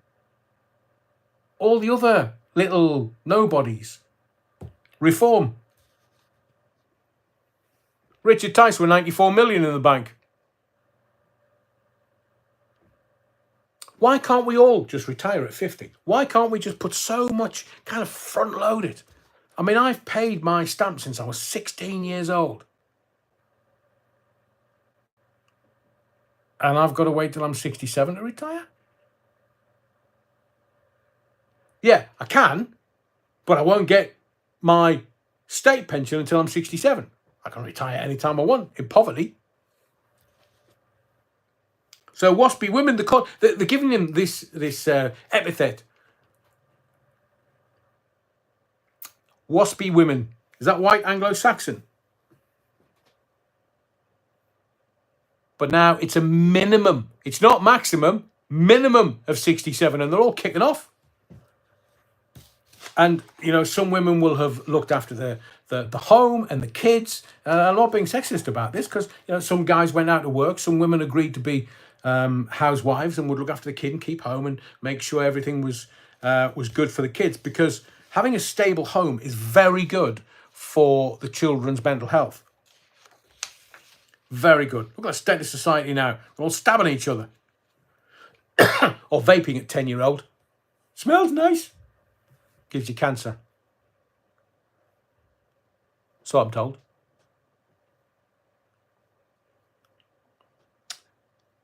all the other little nobodies. Reform. Richard Tice with 94 million in the bank. Why can't we all just retire at 50? Why can't we just put so much, kind of front load it? I mean, I've paid my stamp since I was 16 years old. And I've got to wait till I'm 67 to retire? Yeah, I can, but I won't get my state pension until I'm 67. I can retire anytime I want in poverty. So waspy women, they're giving him this epithet. Waspy women. Is that white Anglo-Saxon? But now it's a minimum. It's not maximum, minimum of 67, and they're all kicking off. And, you know, some women will have looked after the home and the kids. I'm not being sexist about this because, you know, some guys went out to work. Some women agreed to be housewives and would look after the kid and keep home and make sure everything was good for the kids, because having a stable home is very good for the children's mental health. Very good. Look at the state of society now. We're all stabbing each other. Or vaping at 10-year-old. Smells nice. Gives you cancer. So I'm told.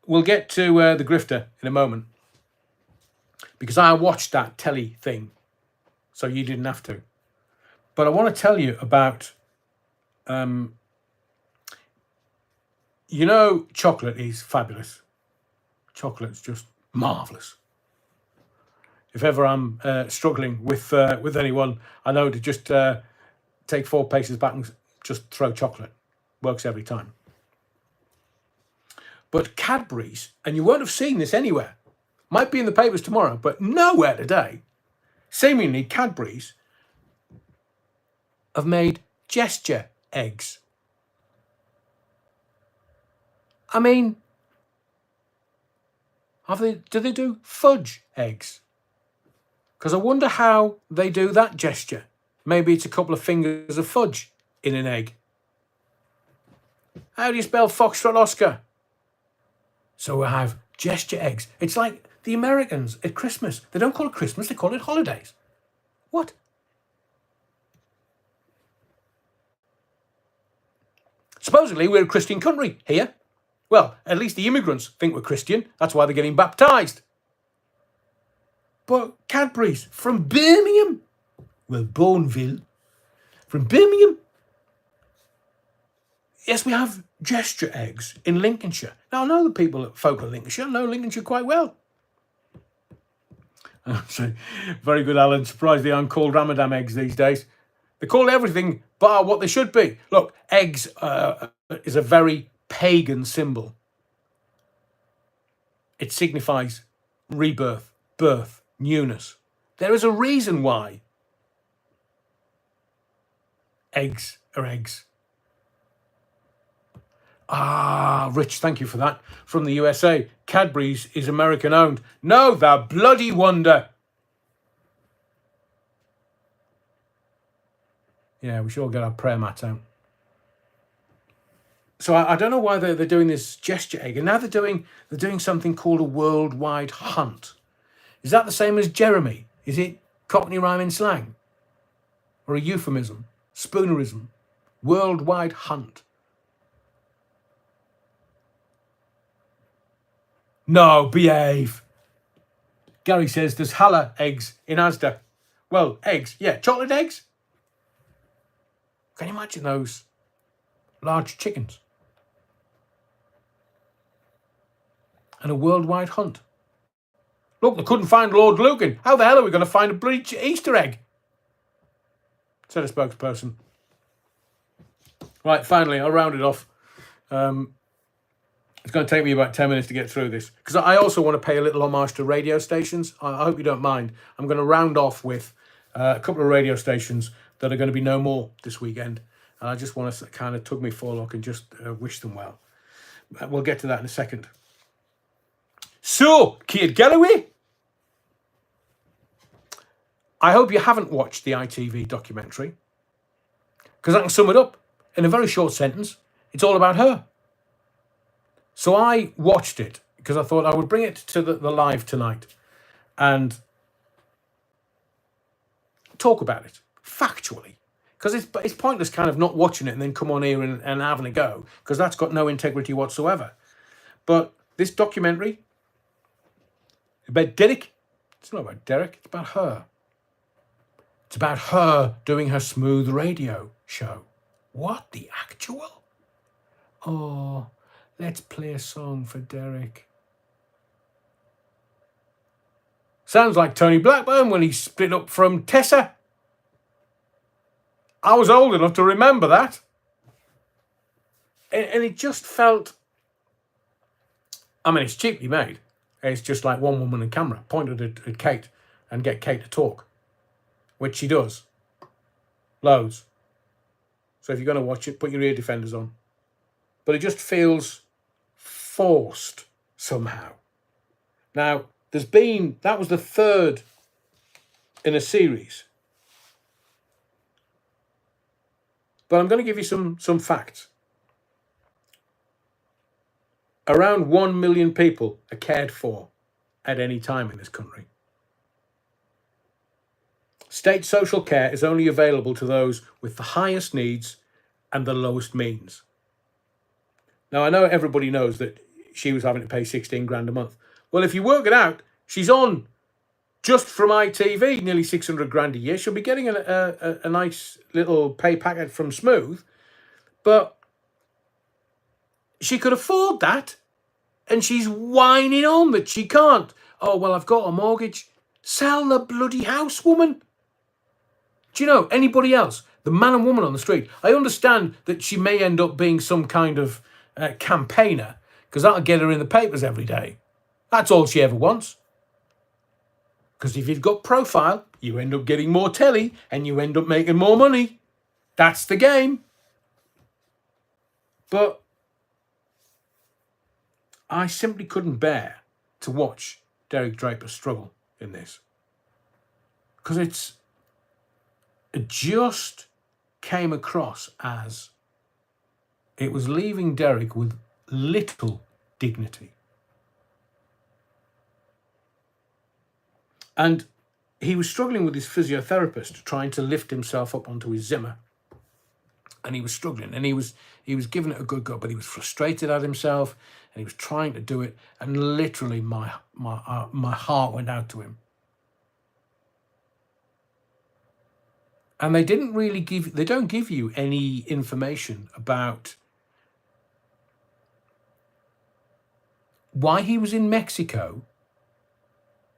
We'll get to the grifter in a moment, because I watched that telly thing, so you didn't have to. But I want to tell you about, you know, chocolate is fabulous. Chocolate's just marvellous. If ever I'm struggling with anyone, I know to just take 4 paces back and just throw chocolate. Works every time. But Cadbury's, and you won't have seen this anywhere, might be in the papers tomorrow, but nowhere today, seemingly Cadbury's have made gesture eggs. I mean, do they do fudge eggs? Because I wonder how they do that gesture. Maybe it's a couple of fingers of fudge in an egg. How do you spell Foxtrot Oscar? So we have gesture eggs. It's like the Americans at Christmas. They don't call it Christmas, they call it holidays. What? Supposedly we're a Christian country here. Well, at least the immigrants think we're Christian. That's why they're getting baptised. But Cadbury's from Birmingham. Well, Bourneville. From Birmingham. Yes, we have gesture eggs in Lincolnshire. Now, I know the folk of Lincolnshire. I know Lincolnshire quite well. So, very good, Alan. Surprised they aren't called Ramadan eggs these days. They're called everything but what they should be. Look, eggs is a very pagan symbol. It signifies rebirth, birth, newness. There is a reason why eggs are eggs. Ah, Rich, thank you for that. From the USA, Cadbury's is American owned. No, the bloody wonder. Yeah, we should all get our prayer mats out. So I don't know why they're doing this gesture egg, and now they're doing something called a worldwide hunt. Is that the same as Jeremy? Is it Cockney rhyming slang? Or a euphemism? Spoonerism? Worldwide hunt. No, behave. Gary says there's Halla eggs in Asda. Well, eggs, yeah, chocolate eggs. Can you imagine those large chickens? And a worldwide hunt. Look, they couldn't find Lord Lucan. How the hell are we going to find a bloody Easter egg? Said a spokesperson. Right, finally, I'll round it off. It's going to take me about 10 minutes to get through this, because I also want to pay a little homage to radio stations. I hope you don't mind. I'm going to round off with a couple of radio stations that are going to be no more this weekend. And I just want to kind of tug me forelock and just wish them well. We'll get to that in a second. So, Kid Galloway, I hope you haven't watched the ITV documentary, because I can sum it up in a very short sentence. It's all about her. So I watched it because I thought I would bring it to the live tonight and talk about it factually. Because it's pointless kind of not watching it and then come on here and having a go, because that's got no integrity whatsoever. But this documentary about Derek, it's not about Derek, it's about her. It's about her doing her smooth radio show. What the actual? Oh, let's play a song for Derek. Sounds like Tony Blackburn when he split up from Tessa. I was old enough to remember that. And it just felt... I mean, it's cheaply made. It's just like one woman and camera pointed at Kate and get Kate to talk, which she does. Loads. So if you're going to watch it, put your ear defenders on. But it just feels forced somehow. Now, that was the third in a series. But I'm going to give you some facts. Around 1 million people are cared for at any time in this country. State social care is only available to those with the highest needs and the lowest means. Now, I know everybody knows that she was having to pay 16 grand a month. Well, if you work it out, she's on, just from ITV, nearly 600 grand a year. She'll be getting a nice little pay packet from Smooth, but she could afford that, and she's whining on that she can't. Oh, well, I've got a mortgage. Sell the bloody house, woman. Do you know, anybody else, the man and woman on the street, I understand that she may end up being some kind of campaigner, because that'll get her in the papers every day. That's all she ever wants. Because if you've got profile, you end up getting more telly and you end up making more money. That's the game. But I simply couldn't bear to watch Derek Draper struggle in this. Because it just came across as it was leaving Derek with little dignity. And he was struggling with his physiotherapist, trying to lift himself up onto his Zimmer. And he was struggling, and he was giving it a good go, but he was frustrated at himself, and he was trying to do it, and literally my heart went out to him. And they don't give you any information about why he was in Mexico,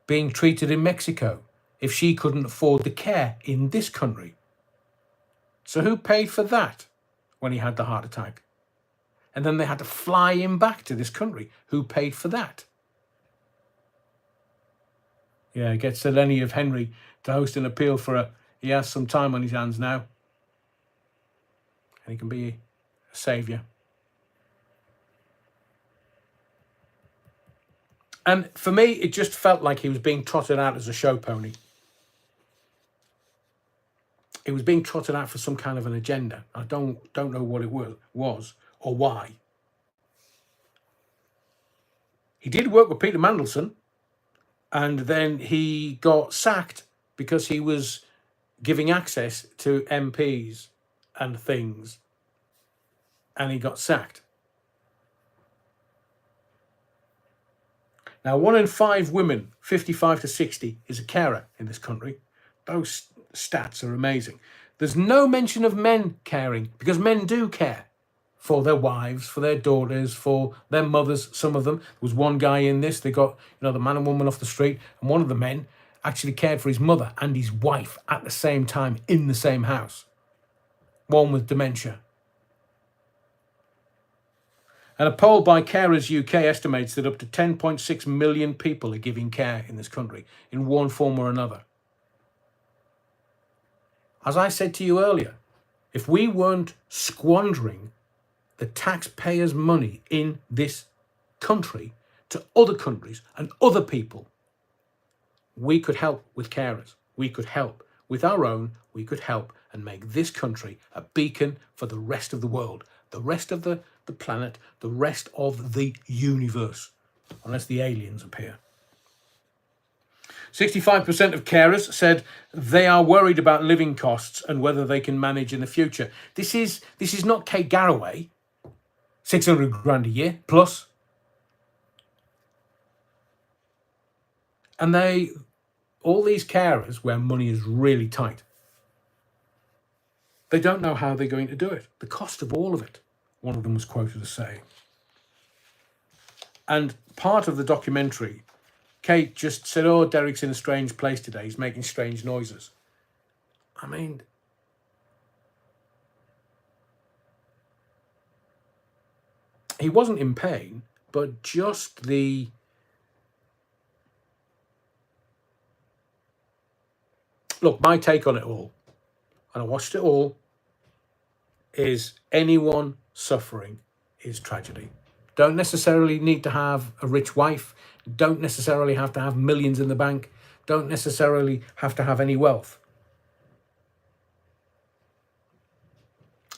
being treated in Mexico, if she couldn't afford the care in this country. So who paid for that when he had the heart attack? And then they had to fly him back to this country. Who paid for that? Yeah, get Sir Lenny of Henry to host an appeal for he has some time on his hands now. And he can be a saviour. And for me, it just felt like he was being trotted out as a show pony. It was being trotted out for some kind of an agenda. I don't know what it was or why. He did work with Peter Mandelson, and then he got sacked because he was giving access to MPs and things, and he got sacked. Now, 1 in 5 women, 55 to 60, is a carer in this country. Those stats are amazing. There's no mention of men caring, because men do care for their wives, for their daughters, for their mothers, some of them. There was one guy in this, they got, the man and woman off the street, and one of the men actually cared for his mother and his wife at the same time in the same house. One with dementia. And a poll by Carers UK estimates that up to 10.6 million people are giving care in this country in one form or another. As I said to you earlier, if we weren't squandering the taxpayers' money in this country to other countries and other people, we could help with carers. We could help with our own. We could help and make this country a beacon for the rest of the world, the rest of the planet, the rest of the universe. unless the aliens appear. 65% of carers said they are worried about living costs and whether they can manage in the future. This is not Kate Garraway, 600 grand a year plus. And all these carers where money is really tight, they don't know how they're going to do it. The cost of all of it, one of them was quoted as saying. And part of the documentary, Kate just said, oh, Derek's in a strange place today. He's making strange noises. I mean, he wasn't in pain, but just Look, my take on it all, and I watched it all, is anyone suffering is tragedy. Don't necessarily need to have a rich wife. Don't necessarily have to have millions in the bank. Don't necessarily have to have any wealth.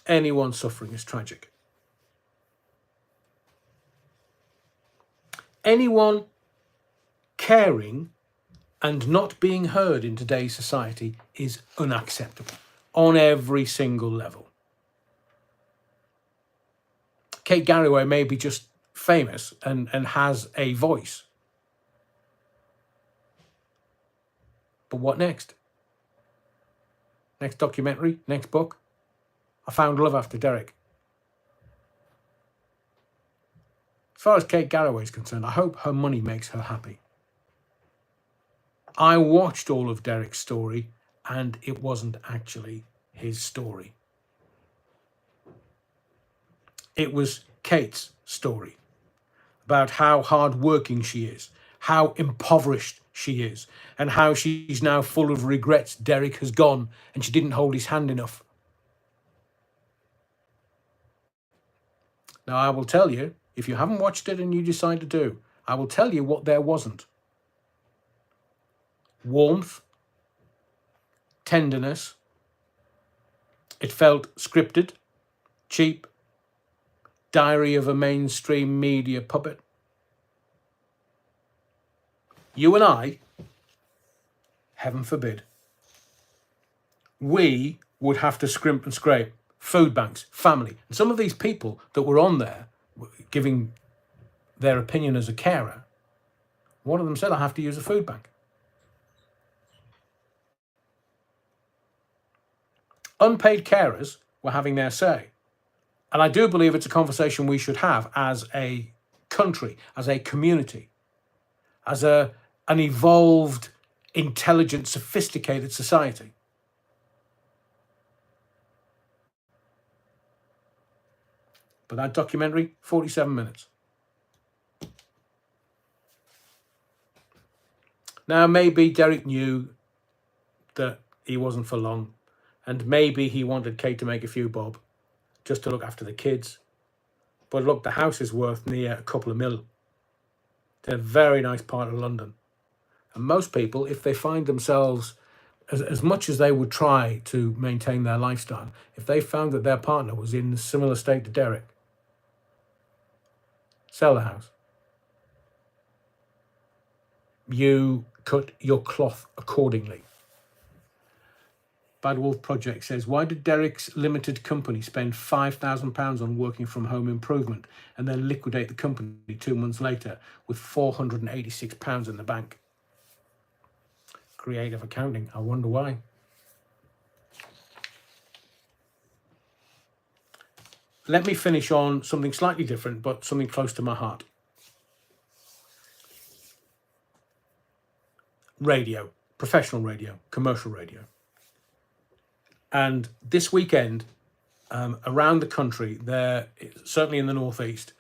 Anyone suffering is tragic. Anyone caring and not being heard in today's society is unacceptable on every single level. Kate Garraway may be just famous and has a voice. But what next? Next documentary? Next book? I found love after Derek. As far as Kate Garraway is concerned, I hope her money makes her happy. I watched all of Derek's story and it wasn't actually his story. It was Kate's story about how hardworking she is, how impoverished she is, and how she's now full of regrets Derek has gone and she didn't hold his hand enough. Now, I will tell you, if you haven't watched it and you decide to do, I will tell you what there wasn't. Warmth, tenderness. It felt scripted, cheap, diary of a mainstream media puppet. You and I, heaven forbid, we would have to scrimp and scrape food banks, family. And some of these people that were on there giving their opinion as a carer, one of them said, I have to use a food bank. Unpaid carers were having their say. And I do believe it's a conversation we should have as a country, as a community, as an evolved, intelligent, sophisticated society. But that documentary, 47 minutes. Now, maybe Derek knew that he wasn't for long, and maybe he wanted Kate to make a few bob just to look after the kids. But look, the house is worth near a couple of mil. It's a very nice part of London. And most people, if they find themselves, as much as they would try to maintain their lifestyle, if they found that their partner was in a similar state to Derek, sell the house. You cut your cloth accordingly. Bad Wolf Project says, why did Derek's limited company spend £5,000 on working from home improvement and then liquidate the company 2 months later with £486 in the bank? Creative accounting. I wonder why. Let me finish on something slightly different, but something close to my heart. Radio, professional radio, commercial radio. And this weekend, around the country, there, certainly in the northeast,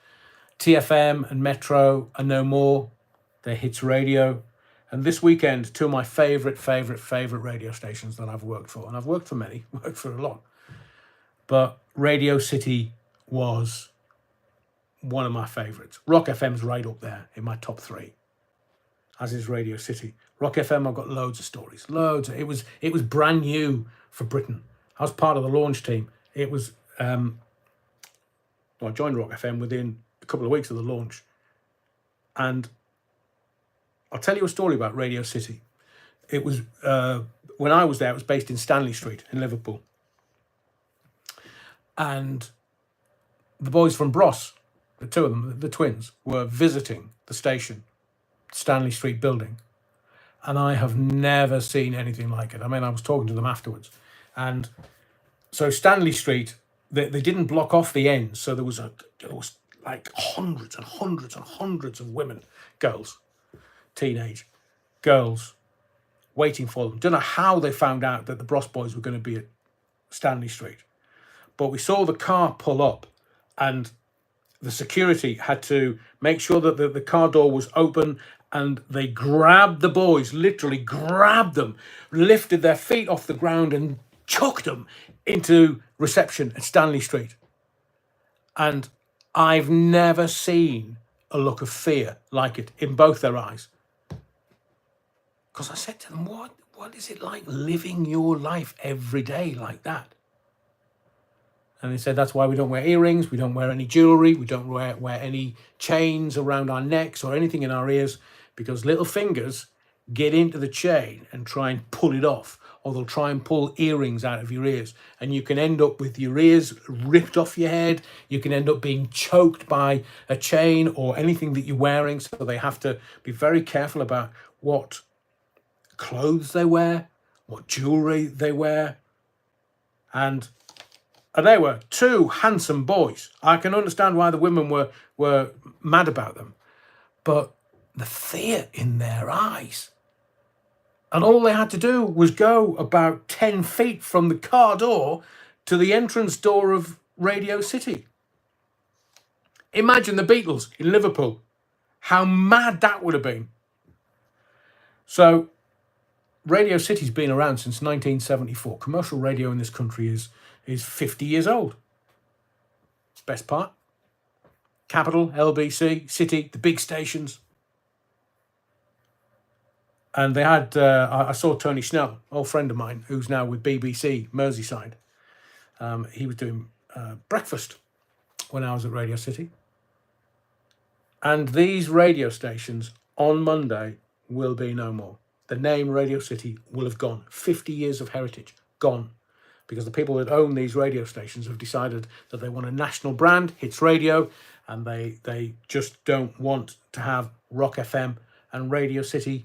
TFM and Metro are no more. They're hits radio. And this weekend, two of my favorite radio stations that I've worked for, and I've worked for many, worked for a lot, but Radio City was one of my favorites. Rock FM's right up there in my top 3, as is Radio City. Rock FM, I've got loads of stories, loads. It was brand new for Britain. I was part of the launch team. It was, I joined Rock FM within a couple of weeks of the launch. And I'll tell you a story about Radio City. It was, when I was there, it was based in Stanley Street in Liverpool. And the boys from Bros, the two of them, the twins, were visiting the station, Stanley Street building. And I have never seen anything like it. I mean, I was talking to them afterwards. And so Stanley Street, they didn't block off the ends. So there was like hundreds and hundreds and hundreds of women, girls, teenage girls, waiting for them. Don't know how they found out that the Bros boys were going to be at Stanley Street. But we saw the car pull up, and the security had to make sure that the car door was open, and they grabbed the boys, literally grabbed them, lifted their feet off the ground and chucked them into reception at Stanley Street. And I've never seen a look of fear like it in both their eyes. Because I said to them, what is it like living your life every day like that? And they said, that's why we don't wear earrings, we don't wear any jewelry, we don't wear any chains around our necks or anything in our ears, because little fingers get into the chain and try and pull it off, or they'll try and pull earrings out of your ears, and you can end up with your ears ripped off your head. You can end up being choked by a chain or anything that you're wearing. So they have to be very careful about what clothes they wear, what jewelry they wear. And they were two handsome boys. I can understand why the women were mad about them, but the fear in their eyes. And all they had to do was go about 10 feet from the car door to the entrance door of Radio City. Imagine the Beatles in Liverpool. How mad that would have been. So Radio City's been around since 1974. Commercial radio in this country is 50 years old. Best part. Capital, LBC, City, the big stations. And they had, I saw Tony Snell, old friend of mine, who's now with BBC Merseyside. He was doing breakfast when I was at Radio City. And these radio stations on Monday will be no more. The name Radio City will have gone. 50 years of heritage, gone. Because the people that own these radio stations have decided that they want a national brand, Hits Radio, and they just don't want to have Rock FM and Radio City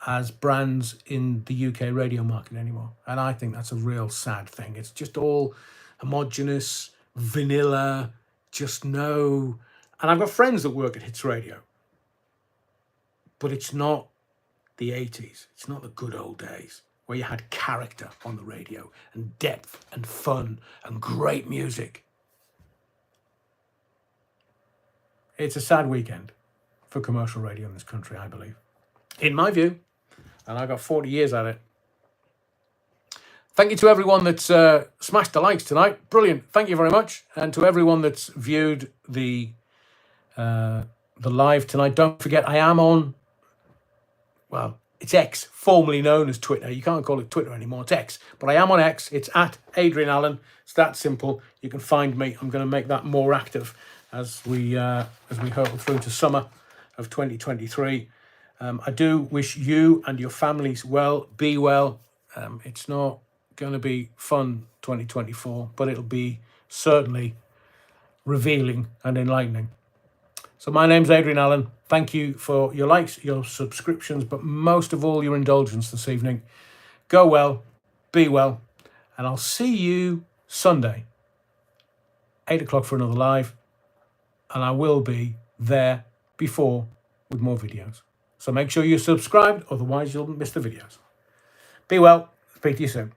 as brands in the UK radio market anymore. And I think that's a real sad thing. It's just all homogenous, vanilla, just no... And I've got friends that work at Hits Radio. But it's not the 80s. It's not the good old days where you had character on the radio and depth and fun and great music. It's a sad weekend for commercial radio in this country, I believe. In my view. And I got 40 years at it. Thank you to everyone that's smashed the likes tonight. Brilliant. Thank you very much. And to everyone that's viewed the live tonight. Don't forget, I am on, well, it's X, formerly known as Twitter. You can't call it Twitter anymore. It's X. But I am on X. It's at Adrian Allen. It's that simple. You can find me. I'm going to make that more active as we hurtle through to summer of 2023. I do wish you and your families well. Be well. It's not going to be fun 2024, but it'll be certainly revealing and enlightening. So my name's Adrian Allen. Thank you for your likes, your subscriptions, but most of all, your indulgence this evening. Go well, be well, and I'll see you Sunday, 8 o'clock for another live, and I will be there before with more videos. So make sure you're subscribed, otherwise you'll miss the videos. Be well. Speak to you soon.